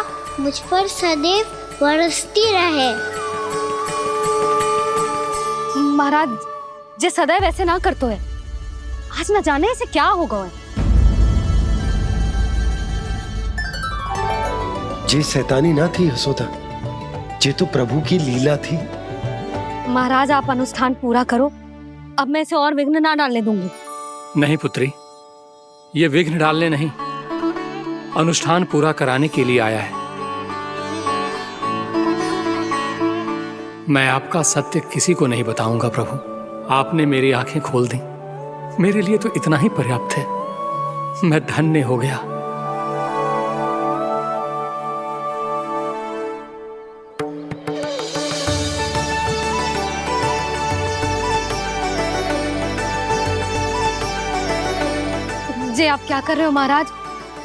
मुझ पर सदैव बरसती रहे। महाराज जे सदैव ऐसे ना करतो है, आज न जाने इसे क्या होगा है। जे शैतानी ना थी यशोदा, जे तो प्रभु की लीला थी। महाराज आप अनुष्ठान पूरा करो, अब मैं इसे और विघ्न ना डालने दूंगी। नहीं पुत्री, ये विघ्न डालने नहीं, अनुष्ठान पूरा कराने के लिए आया है। मैं आपका सत्य किसी को नहीं बताऊंगा प्रभु। आपने मेरी आंखें खोल दी, मेरे लिए तो इतना ही पर्याप्त है। मैं धन्य हो गया। जे आप क्या कर रहे हो महाराज?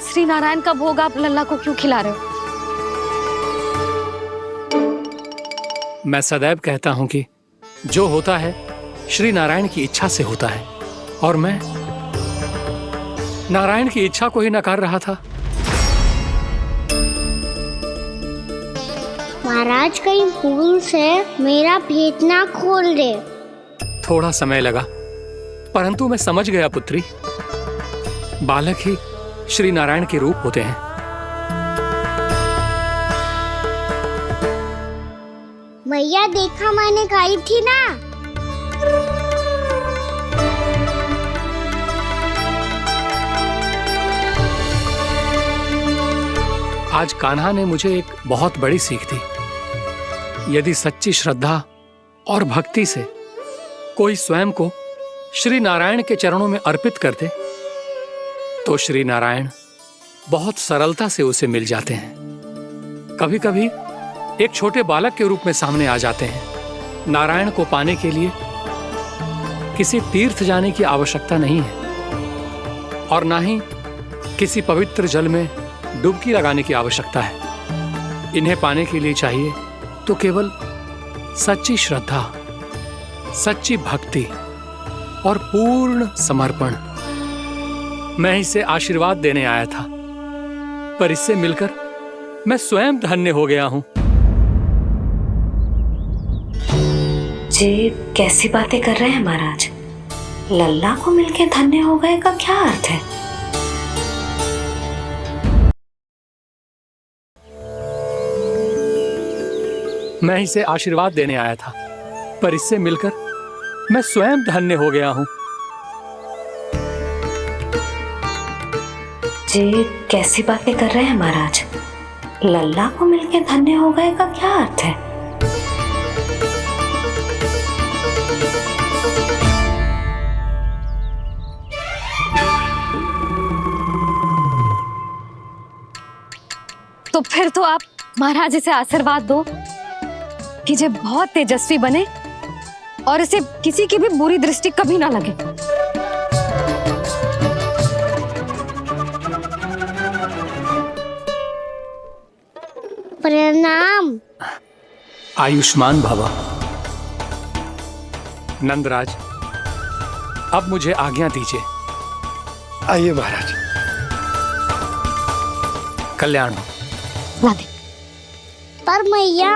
श्री नारायण का भोग आप लल्ला को क्यों खिला रहे हो? मैं सदैव कहता हूं कि जो होता है श्री नारायण की इच्छा से होता है, और मैं नारायण की इच्छा को ही नकार रहा था। महाराज कहीं भूल से मेरा भेद ना खोल दे। थोड़ा समय लगा, परंतु मैं समझ गया पुत्री। बालक ही श्री नारायण के रूप होते हैं। मैया देखा मैंने खाई थी ना। आज कान्हा ने मुझे एक बहुत बड़ी सीख दी। यदि सच्ची श्रद्धा और भक्ति से कोई स्वयं को श्री नारायण के चरणों में अर्पित कर दे, तो श्री नारायण बहुत सरलता से उसे मिल जाते हैं। कभी कभी एक छोटे बालक के रूप में सामने आ जाते हैं। नारायण को पाने के लिए किसी तीर्थ जाने की आवश्यकता नहीं है, और ना ही किसी पवित्र जल में डुबकी लगाने की आवश्यकता है। इन्हें पाने के लिए चाहिए तो केवल सच्ची श्रद्धा, सच्ची भक्ति और पूर्ण समर्पण। मैं इसे आशीर्वाद देने आया था, पर इससे मिलकर मैं स्वयं धन्य हो गया हूं। जे कैसी बातें कर रहे हैं महाराज? लल्ला को मिलके धन्य हो गए का क्या अर्थ है? मैं इसे आशीर्वाद देने आया था, पर इससे मिलकर मैं स्वयं धन्य हो गया हूं। जे कैसी बातें कर रहे हैं महाराज? लल्ला को मिलके धन्य हो गए का क्या अर्थ है? तो फिर तो आप महाराज इसे आशीर्वाद दो कि जे बहुत तेजस्वी बने और इसे किसी की भी बुरी दृष्टि कभी ना लगे। प्रणाम। आयुष्मान भव। नंदराज, अब मुझे आज्ञा दीजिए। आइए महाराज। कल्याण हो। पर मैया,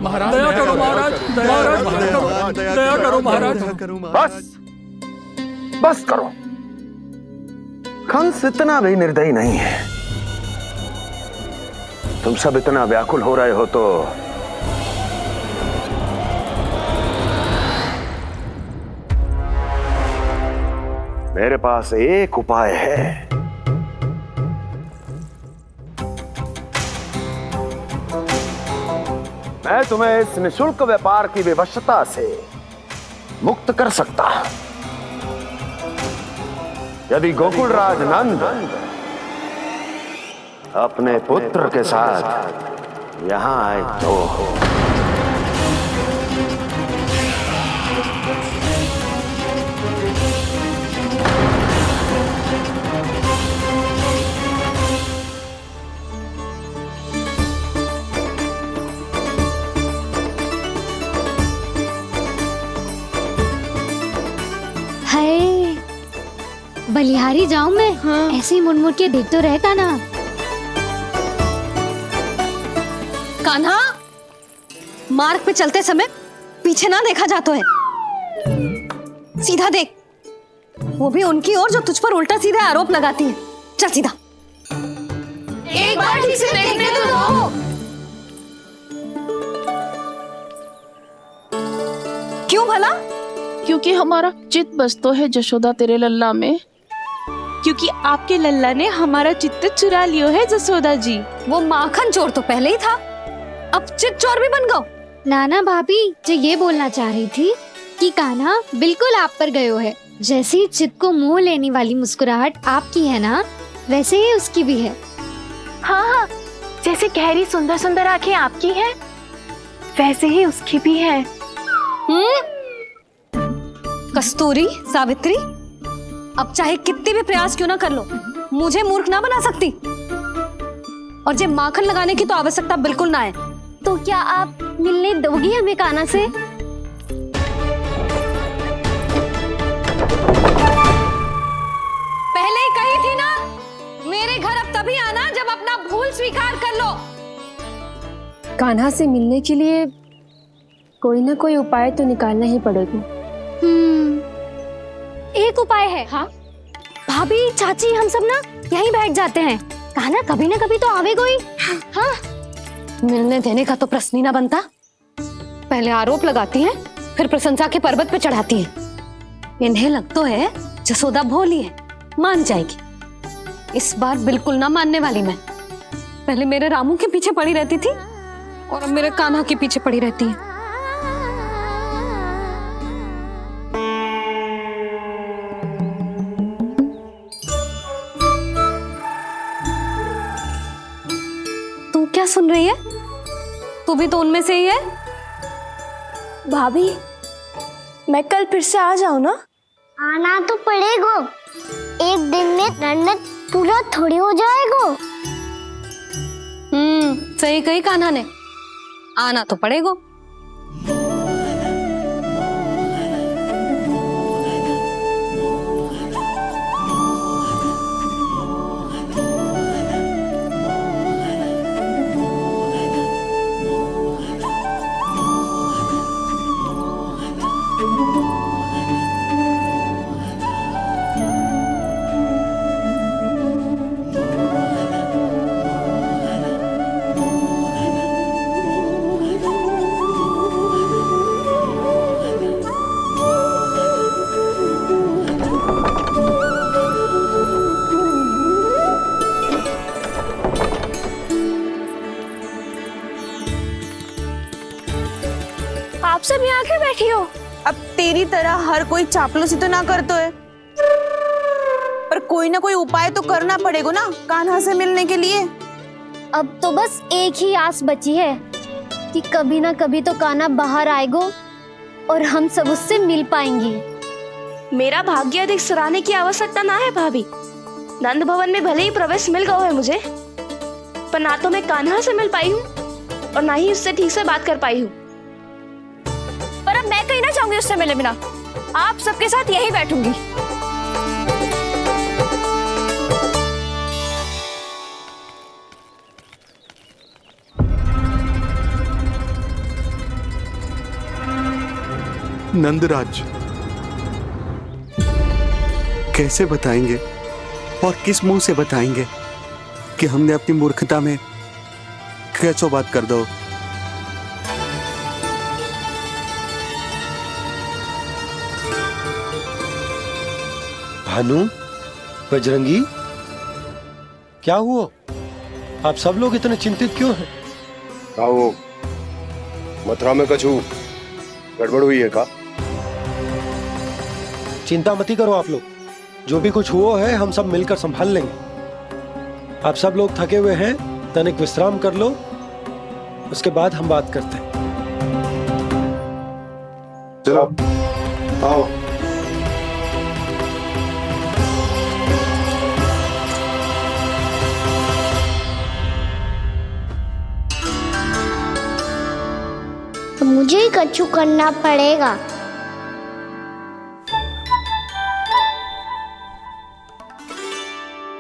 महाराज दया करो, महाराज दया करो, महाराज दया करो महाराज। बस बस करो। कंस इतना भी निर्दयी नहीं है। तुम सब इतना व्याकुल हो रहे हो तो मेरे पास एक उपाय है। मैं तुम्हें इस निशुल्क व्यापार की विवशता से मुक्त कर सकता हूं यदि गोकुलराज नंद अपने पुत्र के साथ यहां आए तो। हाय, बलिहारी जाऊं मैं? हाँ। ऐसे ही मुड़ मुड़ के देख तो रहता ना। कान्हा, मार्ग पे चलते समय पीछे ना देखा जाता है, सीधा देख। वो भी उनकी ओर जो तुझ पर उल्टा सीधा आरोप लगाती है। चल सीधा। एक बार ठीक से देखने तो दो। क्यों भला? क्योंकि हमारा चित्त बसतो है जशोदा तेरे लल्ला में। क्योंकि आपके लल्ला ने हमारा चित्त चुरा लियो है जसोदा जी। वो माखन चोर तो पहले ही था, अब चित चोर भी बन गो। नाना भाभी जो ये बोलना चाह रही थी कि कान्हा बिल्कुल आप पर गयो है। जैसे ही चित को मोह लेने वाली मुस्कुराहट आपकी है ना, वैसे ही उसकी भी है। हाँ हाँ, जैसे गहरी सुंदर सुंदर आंखें आपकी हैं, वैसे ही उसकी भी है। कस्तूरी, सावित्री, अब चाहे कितने भी प्रयास क्यों ना कर लो, मुझे मूर्ख ना बना सकती। और जे माखन लगाने की तो आवश्यकता बिल्कुल ना है। तो क्या आप मिलने दोगी हमें कान्हा से? पहले ही कही थी ना, मेरे घर अब तभी आना जब अपना भूल स्वीकार कर लो। कान्हा से मिलने के लिए कोई ना कोई उपाय तो निकालना ही पड़ेगा। एक उपाय है। हाँ? भाभी, चाची, हम सब ना यहीं बैठ जाते हैं। कान्हा कभी ना कभी तो आवेगा ही। हाँ? मिलने देने का तो प्रश्न ही ना बनता। पहले आरोप लगाती हैं, फिर प्रशंसा के पर्वत पे चढ़ाती हैं। इन्हें लगता है जसोदा भोली है, मान जाएगी। इस बार बिल्कुल ना मानने वाली मैं। पहले मेरे रामू के पीछे पड़ी रहती थी और अब मेरे कान्हा के पीछे पड़ी रहती है। तू क्या सुन रही है? तू भी तो उनमें से ही है। भाभी, मैं कल फिर से आ जाऊं ना? आना तो पड़ेगा। एक दिन में रन्नत पूरा थोड़ी हो जाएगा। सही कही कान्हा ने, आना तो पड़ेगा। आप सब यहाँ क्यों बैठी हो? अब तेरी तरह हर कोई चापलूसी तो ना करतो है, पर कोई ना कोई उपाय तो करना पड़ेगा ना कान्हा से मिलने के लिए। अब तो बस एक ही आस बची है कि कभी ना कभी तो कान्हा बाहर आएगा और हम सब उससे मिल पाएंगे। मेरा भाग्य अधिक सराहने की आवश्यकता ना है भाभी। नंद भवन में भले ही प्रवेश मिल गया है मुझे, पर ना तो मैं कान्हा से मिल पाई हूँ और ना ही उससे ठीक से बात कर पाई हूँ। पर अब मैं कहीं ना चाहूंगी उससे मिले बिना। आप सबके साथ यहीं बैठूंगी। नंदराज, कैसे बताएंगे और किस मुंह से बताएंगे कि हमने अपनी मूर्खता में कैसो बात कर दो। भानु, बजरंगी, क्या हुआ? आप सब लोग इतने चिंतित क्यों हैं? क्या वो मथुरा में कछु गड़बड़ हुई है का? चिंता मत करो आप लोग, जो भी कुछ हुआ है हम सब मिलकर संभाल लेंगे। आप सब लोग थके हुए हैं, तनिक विश्राम कर लो, उसके बाद हम बात करते हैं। चलो आओ। तो मुझे ही कछु करना पड़ेगा।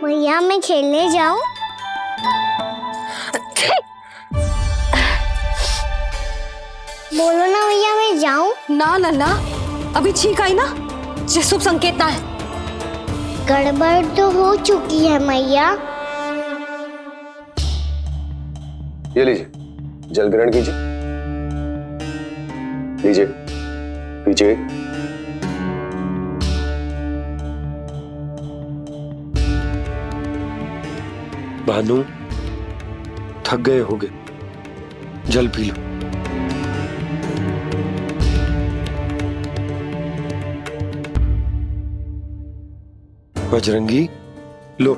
भैया मैं खेलने जाऊं? बोलो ना भैया मैं जाऊं? ना लल्ला, अभी छींक आई ना, ये शुभ संकेत ना है। गड़बड़ तो हो चुकी है मैया। ये लीजिए, जल ग्रहण कीजिए। लीजिए, पीछे। भानु, थक गए होगे, जल पी लो। बजरंगी, लो।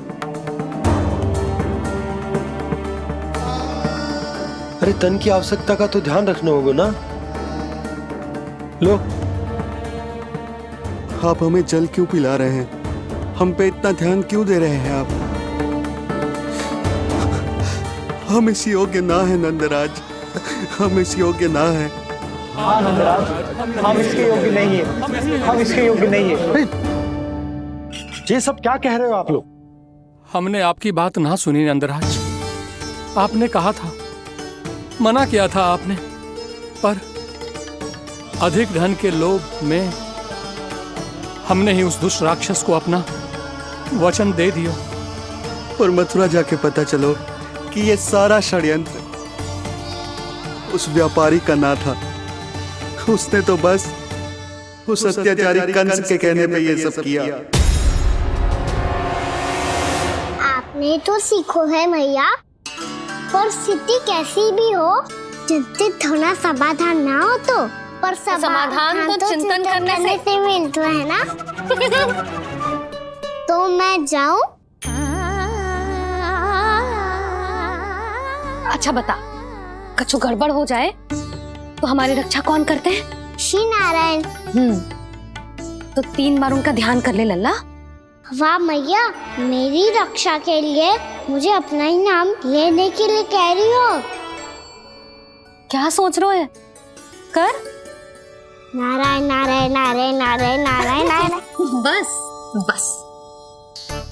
अरे तन की आवश्यकता का तो ध्यान रखना होगा ना, लो। आप हमें जल क्यों पिला रहे हैं? हम पे इतना ध्यान क्यों दे रहे हैं आप? हम इस योग्य ना है नंदराज, हम इस योग्य ना है। हाँ नंदराज, हम इसके योग्य नहीं है, हम इसके योग्य नहीं है। ये सब क्या कह रहे हो आप लोग? हमने आपकी बात ना सुनी नंदराज। आपने कहा था, मना किया था आपने, पर अधिक धन के लोभ में हमने ही उस दुष्ट राक्षस को अपना वचन दे दिया। और मथुरा जाके पता चलो कि ये सारा षड्यंत्र उस व्यापारी का ना था। उसने तो बस उस अत्याचारी कंस के कहने पे ये सब किया। आपने तो सीखो है भैया, पर स्थिति कैसी भी हो, चिंतित होना समाधान ना हो तो, पर समाधान तो चिंतन करने से मिलता है ना। तो मैं जाऊं? अच्छा बता, कछु गड़बड़ हो जाए तो हमारी रक्षा कौन करते हैं? श्री नारायण। तो 3 बार उनका ध्यान कर ले लल्ला। वाह मैया, मेरी रक्षा के लिए मुझे अपना ही नाम लेने के लिए कह रही हो? क्या सोच रहे हो? कर। नारायण नारायण नारायण नारायण नारायण नारायण। बस बस।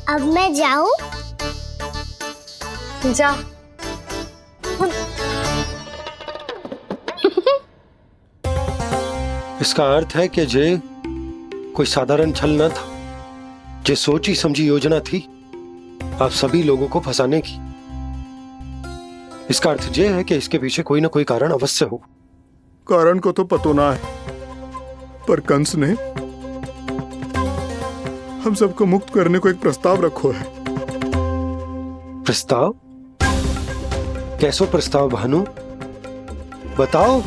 अब मैं जाऊं? जा। इसका अर्थ है कि जे कोई साधारण छल न था, जे सोची समझी योजना थी आप सभी लोगों को फंसाने की। इसका अर्थ ये है कि इसके पीछे कोई ना कोई कारण अवश्य हो। कारण को तो पतो ना है, पर कंस ने हम सबको मुक्त करने को एक प्रस्ताव रखो है। प्रस्ताव? कैसो प्रस्ताव भानु, बताओ।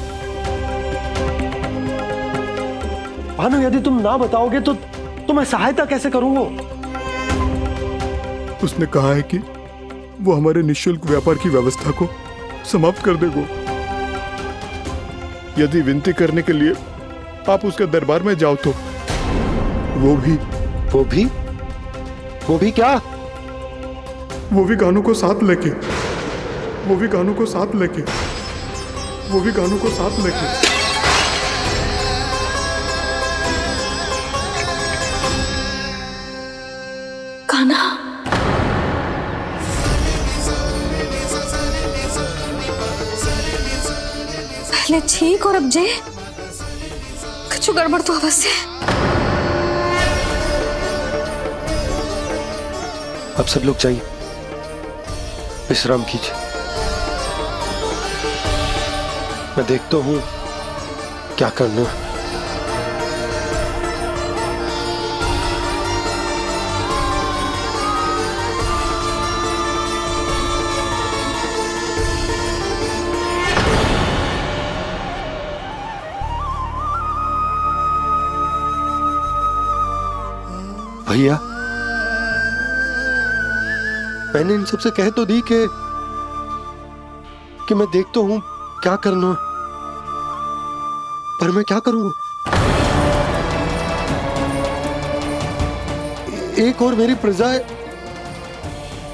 भानु, यदि तुम ना बताओगे तो मैं सहायता कैसे करूंगा? उसने कहा है कि वो हमारे निःशुल्क व्यापार की व्यवस्था को समाप्त कर देगा यदि विनती करने के लिए आप उसके दरबार में जाओ तो। वो भी क्या? वो भी गानों को साथ लेके, वो भी गानों को साथ लेके, वो भी गानों को साथ लेके। कान्हा, पहले छींक और अब जे, कुछ गड़बड़ तो अवश्य। अब सब लोग जाइए, विश्राम कीजिए। मैं देखता हूं क्या करना है। भैया, मैंने इन सबसे कह तो दी कि मैं देखता हूं क्या करना है, पर मैं क्या करूंगा? एक और मेरी प्रजा है,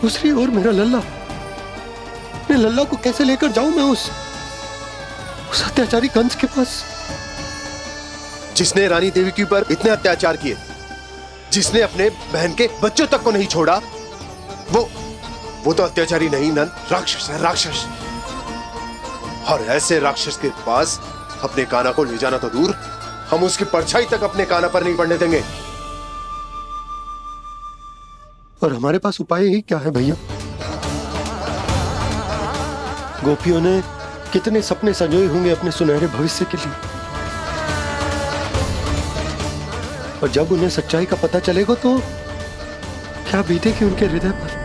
दूसरी ओर मेरा लल्ला। मैं लल्ला को कैसे लेकर जाऊं मैं उस अत्याचारी कंस के पास, जिसने रानी देवी के ऊपर इतने अत्याचार किए, जिसने अपने बहन के बच्चों तक को नहीं छोड़ा, वो तो अत्याचारी नहीं नंद, राक्षस है, राक्षस। और ऐसे राक्षस के पास अपने कान्हा को ले जाना तो दूर, हम उसकी परछाई तक अपने कान्हा पर नहीं पड़ने देंगे। और हमारे पास उपाय ही क्या है भैया? गोपियों ने कितने सपने संजोए होंगे अपने सुनहरे भविष्य के लिए, और जब उन्हें सच्चाई का पता चलेगा तो क्या बीतेगी उनके हृदय पर।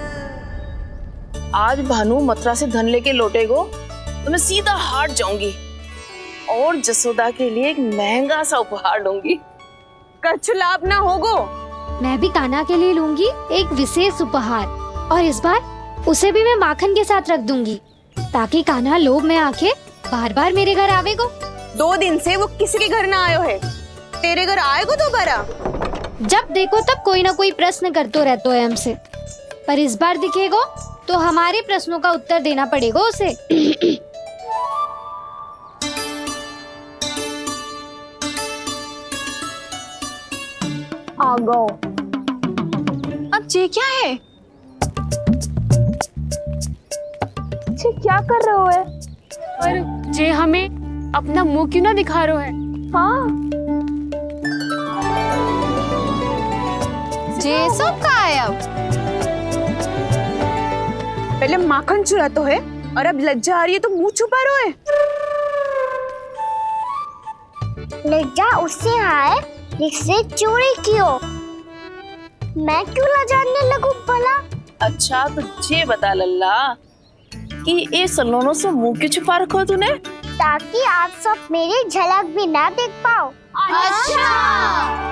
आज भानु मथुरा से धन लेके लौटेगो तो मैं सीधा हाट जाऊंगी और जसोदा के लिए एक महंगा सा उपहार लूंगी। कछु लाभ ना होगो। मैं भी कान्हा के लिए लूंगी एक विशेष उपहार, और इस बार उसे भी मैं माखन के साथ रख दूंगी, ताकि कान्हा लोभ में आके बार बार मेरे घर आवेगो। 2 दिन से वो किसी के घर ना आयो है, तेरे घर आएगो दोबारा? जब देखो तब कोई ना कोई प्रश्न करते रहते है हमसे, पर इस बार दिखेगो तो हमारे प्रश्नों का उत्तर देना पड़ेगा उसे। आ गो। अब ये क्या है? ये क्या कर रहे हो है? पर जे हमें अपना मुंह क्यों ना दिखा रहे है? हाँ, जे सब का है अब? पहले माखन चुरा तो है, और अब लज्जा आ रही है तो मुंह छुपा रहे है। लज्जा उससे आए जिससे चोरी की हो। मैं क्यों लजाने लगूं भला? अच्छा तो ये बता लल्ला कि ये सलोनों से मुंह क्यों छुपा रखा तूने? ताकि आप सब मेरी झलक भी ना देख पाओ। अच्छा।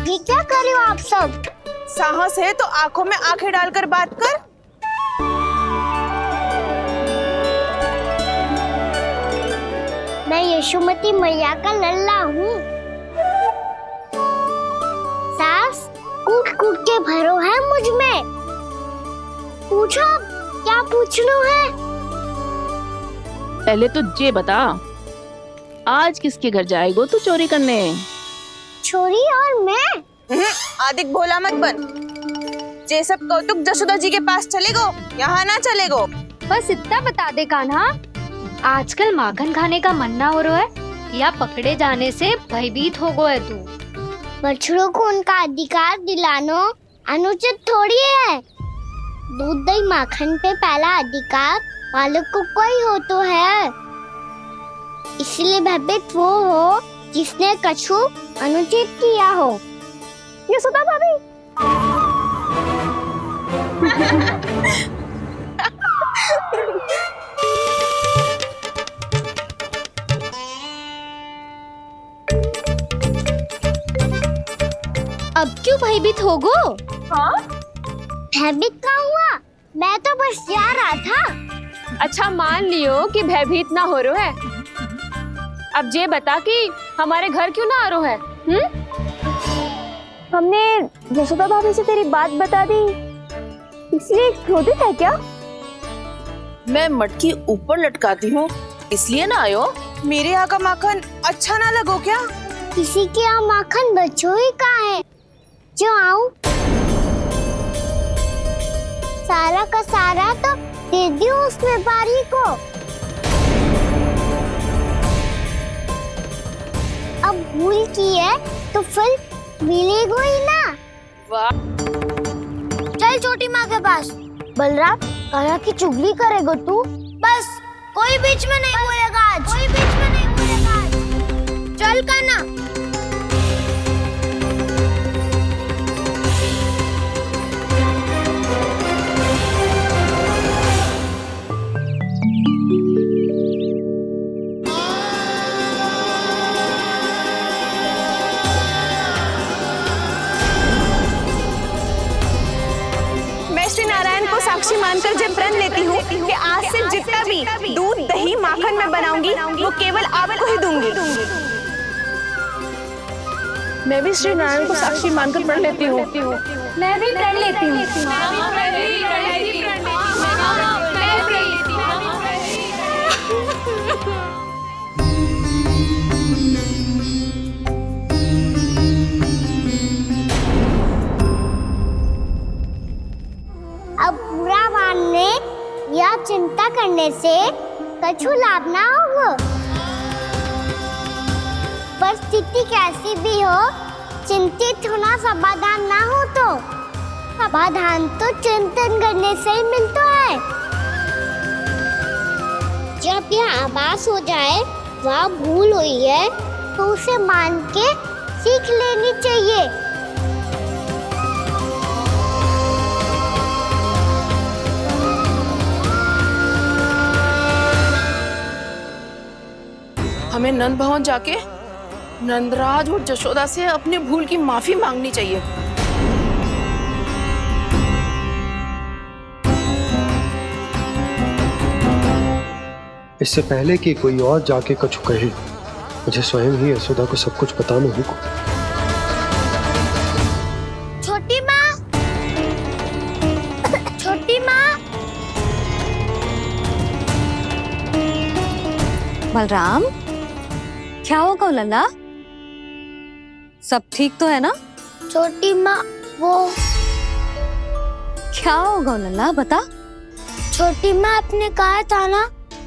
ये क्या कर रहे हो आप सब? साहस है तो आंखों में आंखें डालकर बात कर। मैं यशोमती मैया का लल्ला हूँ। सास कूट कूट के भरो है मुझ में। पूछो क्या पूछना है? पहले तो ये बता, आज किसके घर जाएगो तू चोरी करने? छोरी और मैं? आदिक भोला मत बन। जे सब कौतुक जसोदा जी के पास चलेगो, यहाँ ना चलेगो। बस इतना बता दे कान्हा, आजकल माखन खाने का मन ना हो रहा है, या पकड़े जाने से भयभीत हो गए तू? बछड़ों को उनका अधिकार दिलाना अनुचित थोड़ी है। दूध दही माखन पे पहला अधिकार मालिक को कोई हो तो है, इसलिए भयभीत वो हो जिसने कछु अनुचित किया हो। यशोदा भाभी। अब क्यों भयभीत हो गो? हाँ? भयभीत क्या हुआ? मैं तो बस जा रहा था। अच्छा मान लियो कि भयभीत ना हो रहा है। अब ये बता कि हमारे घर क्यों ना आ रहा है? हमने यशोदा भाभी से तेरी बात बता दी, इसलिए क्रोधित है क्या? मैं मटकी ऊपर लटकाती हूँ इसलिए ना आयो? मेरे यहाँ का माखन अच्छा ना लगो क्या? किसी के यहाँ माखन बचो ही कहाँ है? क्यों आऊं? सारा का सारा तो दे दियो उस व्यापारी को। अब भूल की है तो फल मिलेगा ही ना। वाह। चल छोटी माँ के पास। बलराम, कान्हा की चुगली करेगा तू? बस कोई बीच में नहीं बोलेगा आज। कोई बीच में नहीं बोलेगा आज। चल कान्हा। श्री नारायण को साक्षी मानकर जब प्रण लेती हूँ कि आज से जितना भी दूध दही माखन मैं बनाऊंगी वो केवल आपको ही दूंगी। मैं भी श्री नारायण को साक्षी मानकर प्रण लेती हूँ। मैं भी प्रण लेती हूँ। अब बुरा मानने या चिंता करने से कछु लाभ ना होगा। परिस्थिति कैसी भी हो, चिंतित होना समाधान ना हो तो समाधान तो चिंतन करने से ही मिलता है। जब यह आभास हो जाए वह भूल हुई है तो उसे मान के सीख लेनी चाहिए। हमें नंद भवन जाके नंदराज और जशोदा से अपनी भूल की माफी मांगनी चाहिए। इससे पहले कि कोई और जाके कछु कहे, मुझे स्वयं ही यशोदा को सब कुछ बताना होगा। छोटी माँ, छोटी माँ। बलराम, क्या होगा लल्ला? सब ठीक तो है ना? छोटी माँ, वो क्या होगा लल्ला, बता। छोटी माँ, आपने कहा था ना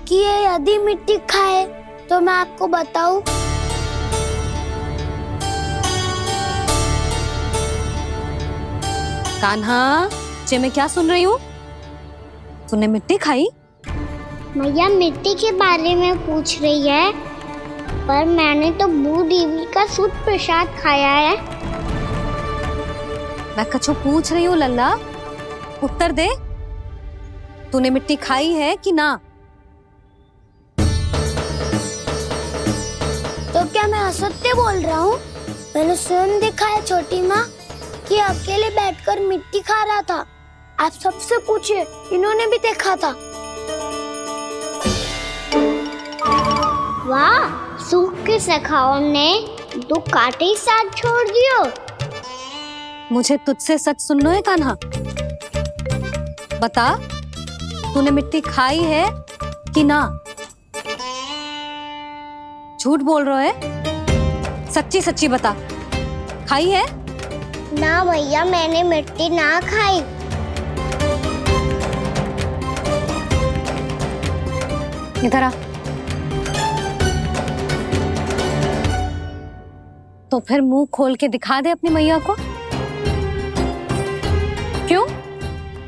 कि ये यदि मिट्टी खाए तो मैं आपको बताऊं। कान्हा, जे मैं क्या सुन रही हूँ? तूने मिट्टी खाई? मैया मिट्टी के बारे में पूछ रही है, पर मैंने तो भू देवी का शुद्ध प्रसाद खाया है। मैं कछु पूछ रही हूँ लल्ला, उत्तर दे। तूने मिट्टी खाई है कि ना? तो क्या मैं असत्य बोल रहा हूँ? मैंने स्वयं देखा है छोटी माँ कि अकेले बैठकर मिट्टी खा रहा था। आप सबसे पूछिए, इन्होंने भी देखा था। वाह, सूख के सखाओ ने दो कांटे ही साथ छोड़ दियो। मुझे तुझसे सच सुनना है कान्हा। बता, तूने मिट्टी खाई है कि ना? झूठ बोल रहा है, सच्ची सच्ची बता, खाई है? ना भैया, मैंने मिट्टी ना खाई। इधर आ। तो फिर मुंह खोल के दिखा दे अपनी मैया को। क्यों?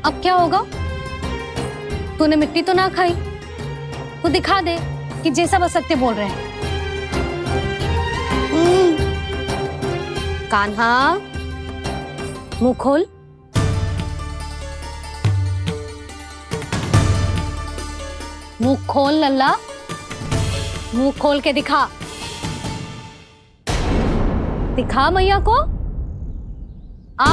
अब क्या होगा? तूने मिट्टी तो ना खाई, तो दिखा दे कि जैसा बस सत्य बोल रहे हैं। कान्हा, मुंह खोल। मुंह खोल लल्ला, मुंह खोल के दिखा। दिखा मैया को। आ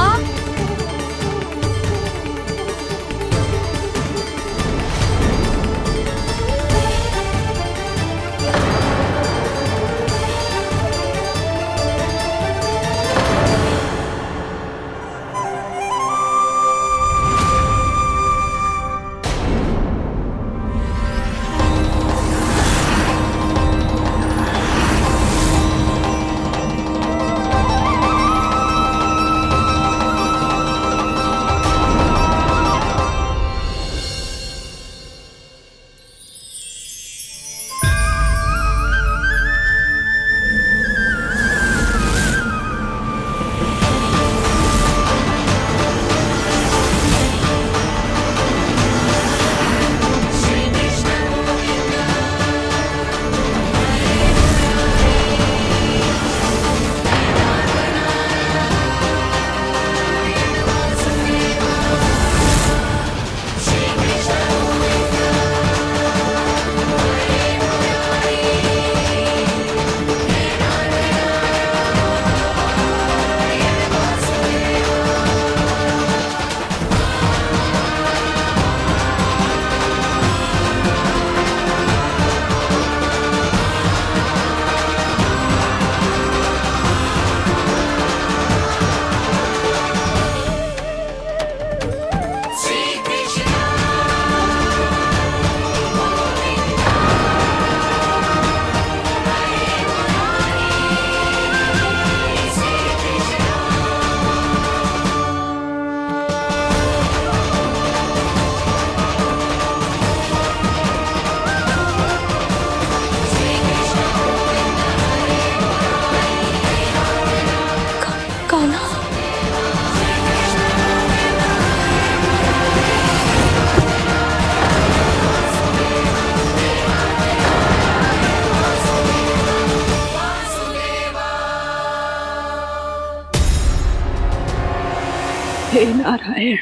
हे नारायण,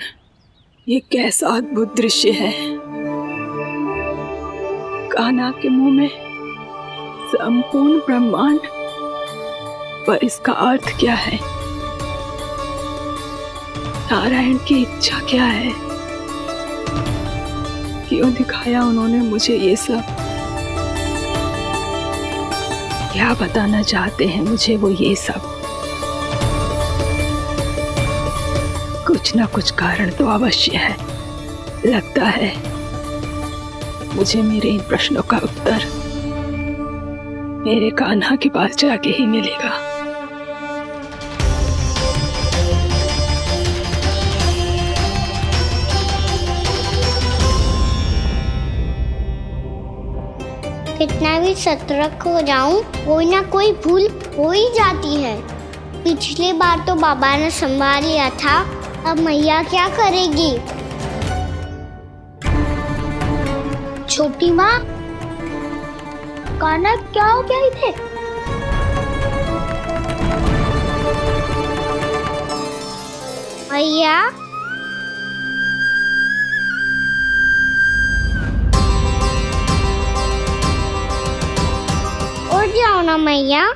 ये कैसा अद्भुत दृश्य है। कान्हा के मुंह में संपूर्ण ब्रह्मांड, पर इसका अर्थ क्या है? नारायण की इच्छा क्या है? क्यों दिखाया उन्होंने मुझे ये सब? क्या बताना चाहते हैं मुझे वो ये सब? कुछ ना कुछ कारण तो अवश्य है। लगता है मुझे मेरे इन प्रश्नों का उत्तर मेरे कान्हा के पास जाके ही मिलेगा। कितना भी सतर्क हो जाऊं, कोई ना कोई भूल हो ही जाती है। पिछली बार तो बाबा ने संभाल लिया था, अब मैया क्या करेगी? छोटी माँ, कान्हा क्या हो गया इधर? मैया, उठ जाओ ना मैया।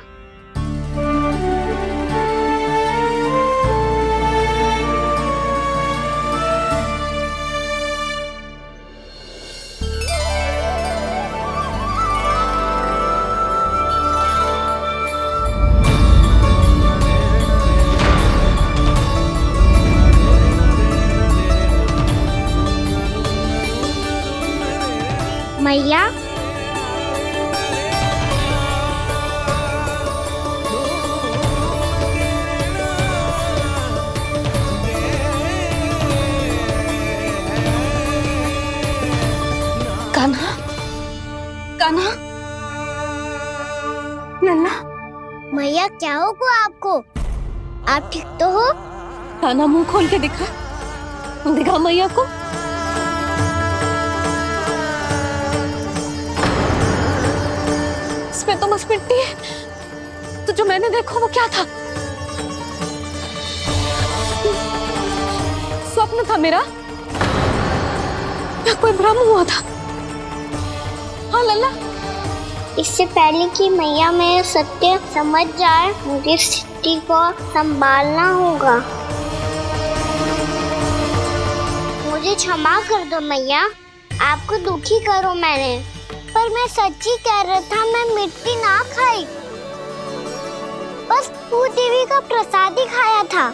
मैया, कान्हा, कान्हा, लल्ला। मैया क्या होगा आपको? आप ठीक तो हो? कान्हा मुंह खोल के दिखा, दिखा मैया को। इसमें तो बस मिट्टी है। तो जो मैंने देखा वो क्या था? स्वप्न था मेरा या कोई भ्रम हुआ था? हाँ लल्ला, इससे पहले कि मैया मेरे सत्य समझ जाए, मुझे स्थिति को संभालना होगा। मुझे क्षमा कर दो मैया, आपको दुखी करो मैंने, पर मैं सच्ची कह रहा था। मैं मिट्टी ना खाई, बस तू देवी का प्रसाद ही खाया था।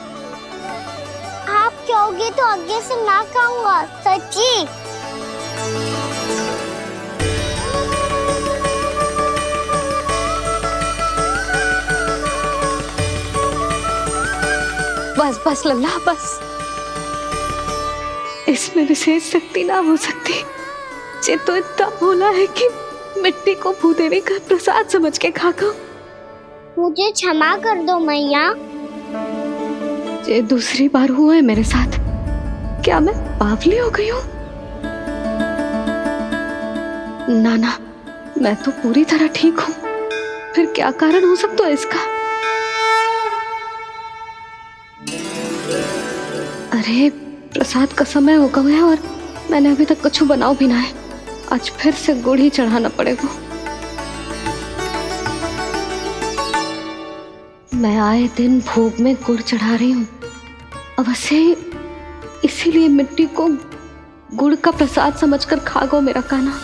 आप कहोगे तो आगे से ना खाऊंगा, सच्ची। बस बस लल्ला, बस। इसमें विशेष शक्ति ना हो सकती। ये तो इतना भोला है कि मिट्टी को भूदेवी का प्रसाद समझ के खागा। मुझे क्षमा कर दो मैया। ये दूसरी बार हुआ है मेरे साथ। क्या मैं बावली हो गई हूँ? ना, मैं तो पूरी तरह ठीक हूँ। फिर क्या कारण हो सकता है इसका? अरे प्रसाद का समय हो गया है और मैंने अभी तक कुछ बनाओ भी ना है। आज फिर से गुड़ ही चढ़ाना पड़ेगा। मैं आए दिन भोग में गुड़ चढ़ा रही हूँ, अवश्य ही इसीलिए मिट्टी को गुड़ का प्रसाद समझकर खागो मेरा कान्हा।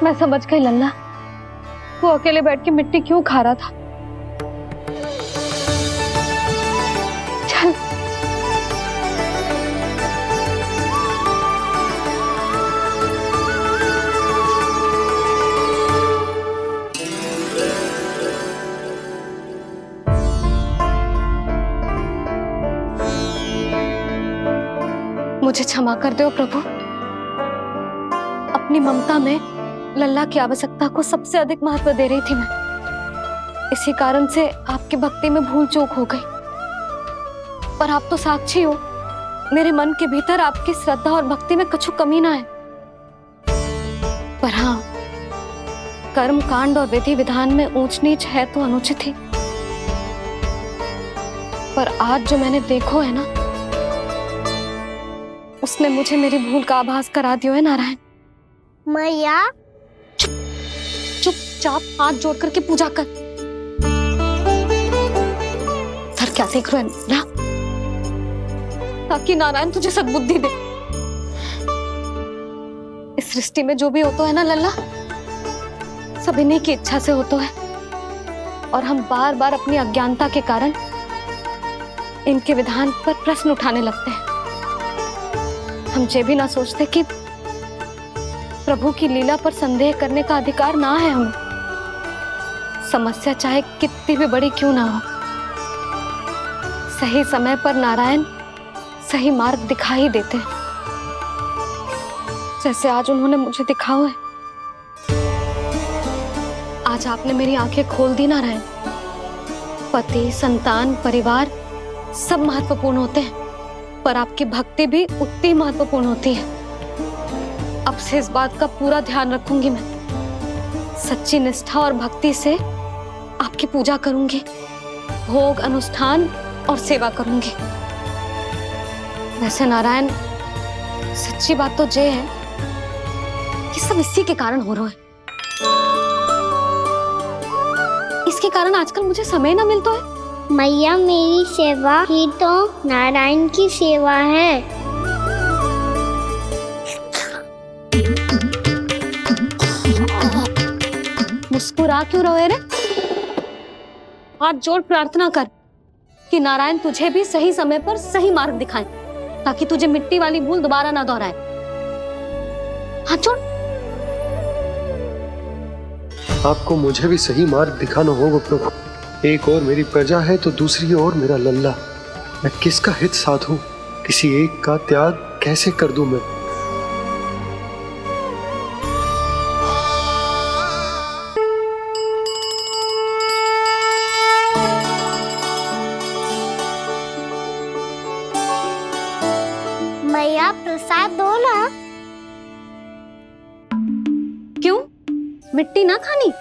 मैं समझ गई लल्ला, वो अकेले बैठ के मिट्टी क्यों खा रहा था। चल मुझे क्षमा कर दो प्रभु। अपनी ममता में लल्ला की आवश्यकता को सबसे अधिक महत्व दे रही थी मैं। इसी कारण से आपकी भक्ति में भूल चूक हो गई। पर आप तो साक्षी हो, मेरे मन के भीतर आपकी श्रद्धा और भक्ति में कछु कमी ना है। पर हाँ, कर्म कांड और विधि विधान में ऊंच नीच है तो अनुचित ही। पर आज जो मैंने देखो है ना, उसने मुझे मेरी भूल का आभास करा दियो है नारायण। मैया चुपचाप हाथ जोड़ करके पूजा कर। सर क्या देख रहे हैं ना, ताकि नारायण तुझे सद्बुद्धि दे। इस सृष्टि में जो भी होता है ना लल्ला, सब इन्हीं की इच्छा से होता है, और हम बार बार अपनी अज्ञानता के कारण इनके विधान पर प्रश्न उठाने लगते हैं। हम ये भी ना सोचते कि प्रभु की लीला पर संदेह करने का अधिकार ना है हमें, समस्या चाहे कितनी भी बड़ी क्यों ना हो। सही समय पर नारायण सही मार्ग दिखा ही देते हैं, जैसे आज उन्होंने मुझे दिखाओ है। आज आपने मेरी आंखें खोल दी नारायण। पति, संतान, परिवार सब महत्वपूर्ण होते हैं, पर आपकी भक्ति भी उतनी महत्वपूर्ण होती है। अब से इस बात का पूरा ध्यान रखूंगी मैं। सच्ची निष्ठा और भक्ति से आपकी पूजा करूंगी, भोग, अनुष्ठान और सेवा करूंगी। वैसे नारायण, सच्ची बात तो ये है कि सब इसी के कारण हो रहा है। इसके कारण आजकल मुझे समय ना मिलता है। मैया, मेरी सेवा ही तो नारायण की सेवा है। मुस्कुरा क्यों रहे रे? हाथ जोड़ प्रार्थना कर कि नारायण तुझे भी सही समय पर सही मार्ग दिखाएं, ताकि तुझे मिट्टी वाली भूल दोबारा ना दोहराए। हाथ जोड़। आपको मुझे भी सही मार्ग दिखाना होगा प्रभु। एक और मेरी प्रजा है तो दूसरी ओर मेरा लल्ला। मैं किसका हित साधूं? किसी एक का त्याग कैसे कर दूं मैं? मैया, प्रसाद दो ना। क्यों? मिट्टी ना खानी?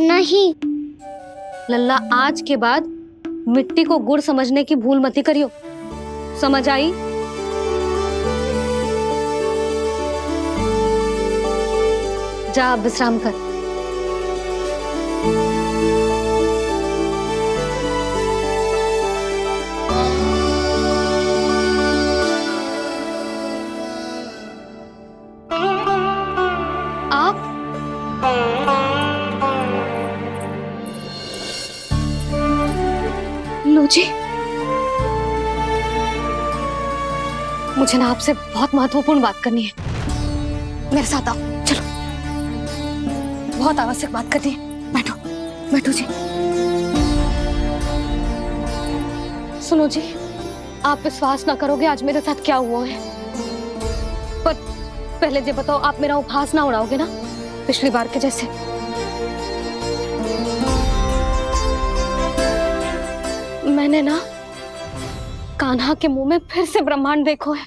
नहीं। लल्ला, आज के बाद मिट्टी को गुड़ समझने की भूल मत करियो, समझ आई? जा अब विश्राम कर। आप लो जी, मुझे ना आपसे बहुत महत्वपूर्ण बात करनी है। मेरे साथ आओ, चलो। बहुत आवश्यक बात करनी है। बैठो, बैठो जी। सुनो जी, आप विश्वास ना करोगे आज मेरे साथ क्या हुआ है। पर पहले ये बताओ, आप मेरा उपहास ना उड़ाओगे ना, पिछली बार के जैसे? मैंने ना कान्हा के मुंह में फिर से ब्रह्मांड देखो है।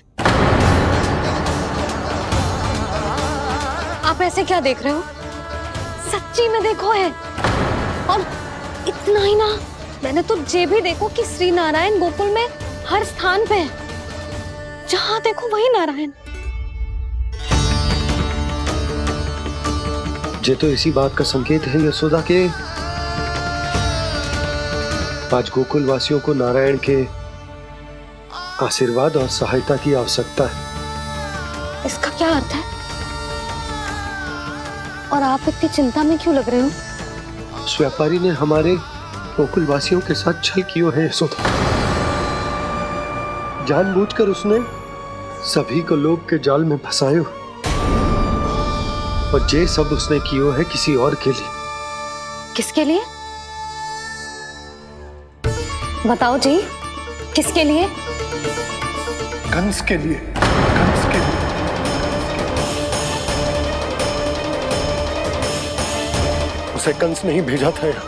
आप ऐसे क्या देख रहे हो? सच्ची में देखो है। और इतना ही ना, मैंने तो ये भी देखो कि श्री नारायण गोकुल में हर स्थान पे है। जहां देखो वही नारायण। ये तो इसी बात का संकेत है यशोदा के आज गोकुल वासियों को नारायण के आशीर्वाद और सहायता की आवश्यकता है। इसका क्या अर्थ है? और आप इतनी चिंता में क्यों लग रहे हो? उस व्यापारी ने हमारे गोकुल वासियों के साथ छल किया है यशोदा। जानबूझकर उसने सभी को लोभ के जाल में फंसायो, और ये सब उसने किया है किसी और के लिए। किसके लिए? बताओ जी, किसके लिए? कंस के लिए। कंस के लिए। उसे कंस नहीं भेजा था यहाँ।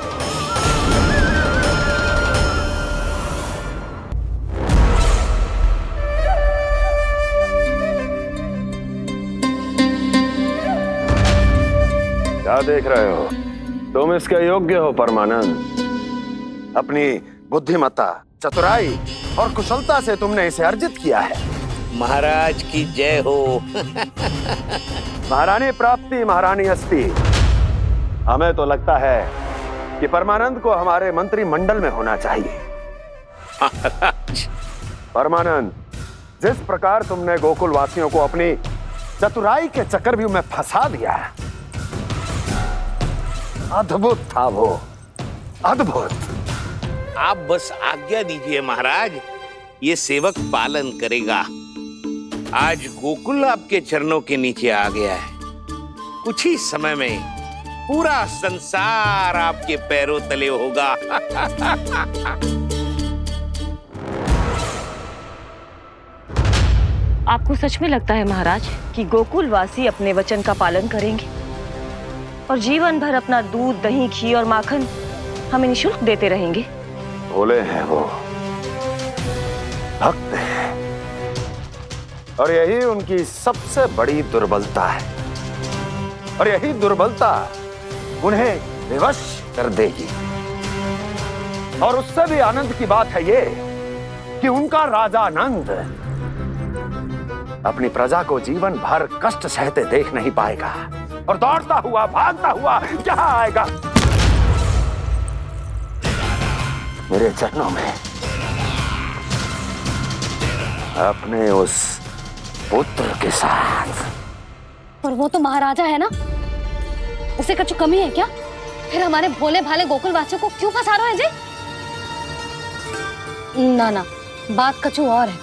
क्या देख रहे हो? तुम इसके योग्य हो परमानंद। अपनी बुद्धिमत्ता, चतुराई और कुशलता से तुमने इसे अर्जित किया है। महाराज की जय हो। महारानी प्राप्ति महारानी अस्ति। हमें तो लगता है कि परमानंद को हमारे मंत्रिमंडल में होना चाहिए। परमानंद, जिस प्रकार तुमने गोकुल वासियों को अपनी चतुराई के चक्रव्यूह में फंसा दिया, अद्भुत था वो, अद्भुत। आप बस आज्ञा दीजिए महाराज, ये सेवक पालन करेगा। आज गोकुल आपके चरणों के नीचे आ गया है। कुछ ही समय में पूरा संसार आपके पैरों तले होगा। आपको सच में लगता है महाराज कि गोकुलवासी अपने वचन का पालन करेंगे और जीवन भर अपना दूध, दही, घी और माखन हमें निःशुल्क देते रहेंगे? भोले हैं वो, भक्त हैं, और यही उनकी सबसे बड़ी दुर्बलता है। और यही दुर्बलता उन्हें विवश कर देगी। और उससे भी आनंद की बात है ये कि उनका राजा नंद अपनी प्रजा को जीवन भर कष्ट सहते देख नहीं पाएगा और दौड़ता हुआ, भागता हुआ यहाँ आएगा मेरे चरणों में, अपने उस पुत्र के साथ। पर वो तो महाराजा है ना, उसे कुछ कमी है क्या? फिर हमारे भोले भाले गोकुल वासियों को क्यों फंसा रहे हैं जी? ना ना, बात कछु और है।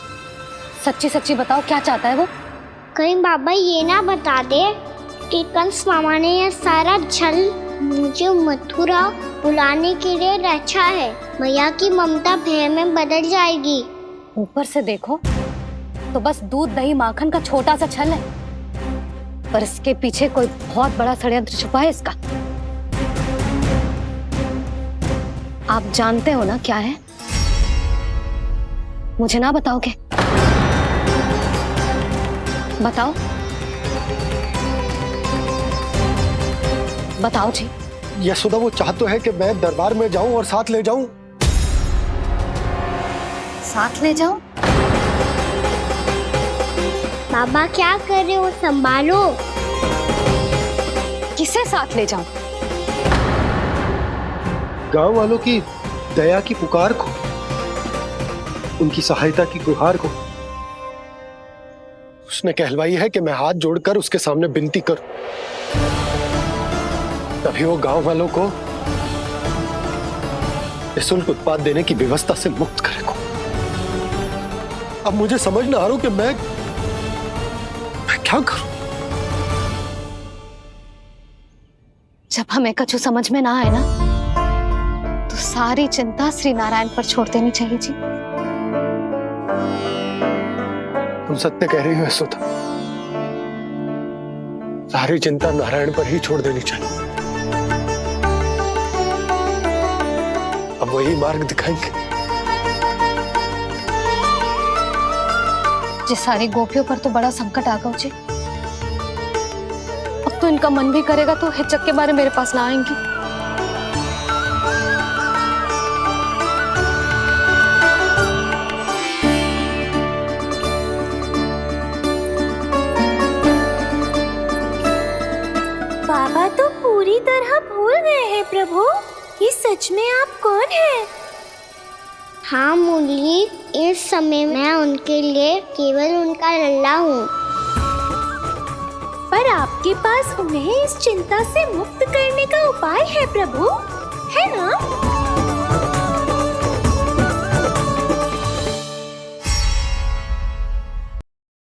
सच्ची सच्ची बताओ, क्या चाहता है वो? कहीं बाबा ये ना बता दे कि कंस मामा ने यह सारा छल मुझे मथुरा बुलाने के लिए रचा है। मैया की ममता भय में बदल जाएगी। ऊपर से देखो तो बस दूध, दही, माखन का छोटा सा छल है, पर इसके पीछे कोई बहुत बड़ा षड्यंत्र छुपा है इसका। आप जानते हो ना क्या है? मुझे ना बताओगे? बताओ बताओ जी। यशोदा, वो चाह तो है कि मैं दरबार में जाऊं और साथ ले जाऊं। साथ ले जाऊं? बाबा क्या कर रहे हो, संभालो। किसे साथ ले जाऊं? गांव वालों की दया की पुकार को, उनकी सहायता की गुहार को। उसने कहलवाई है कि मैं हाथ जोड़कर उसके सामने विनती करूं, तभी वो गांव वालों को निःशुल्क उत्पाद देने की व्यवस्था से मुक्त करेगा। अब मुझे समझ ना आ रहा कि मैं क्या करूं। जब हमें कछु समझ में ना आए ना, तो सारी चिंता श्री नारायण पर छोड़ देनी चाहिए जी। तुम सत्य कह रही हो यशोदा, सारी चिंता नारायण पर ही छोड़ देनी चाहिए। अब वही मार्ग दिखाएंगे। जिस सारी गोपियों पर तो बड़ा संकट आ गया जी। अब तो इनका मन भी करेगा तो हिचक के बारे मेरे पास ना आएंगी। बाबा तो पूरी तरह भूल गए हैं प्रभु, ये सच में आप कौन हैं? हाँ मुरली, इस समय मैं उनके लिए केवल उनका लल्ला हूँ। पर आपके पास उन्हें इस चिंता से मुक्त करने का उपाय है प्रभु, है ना?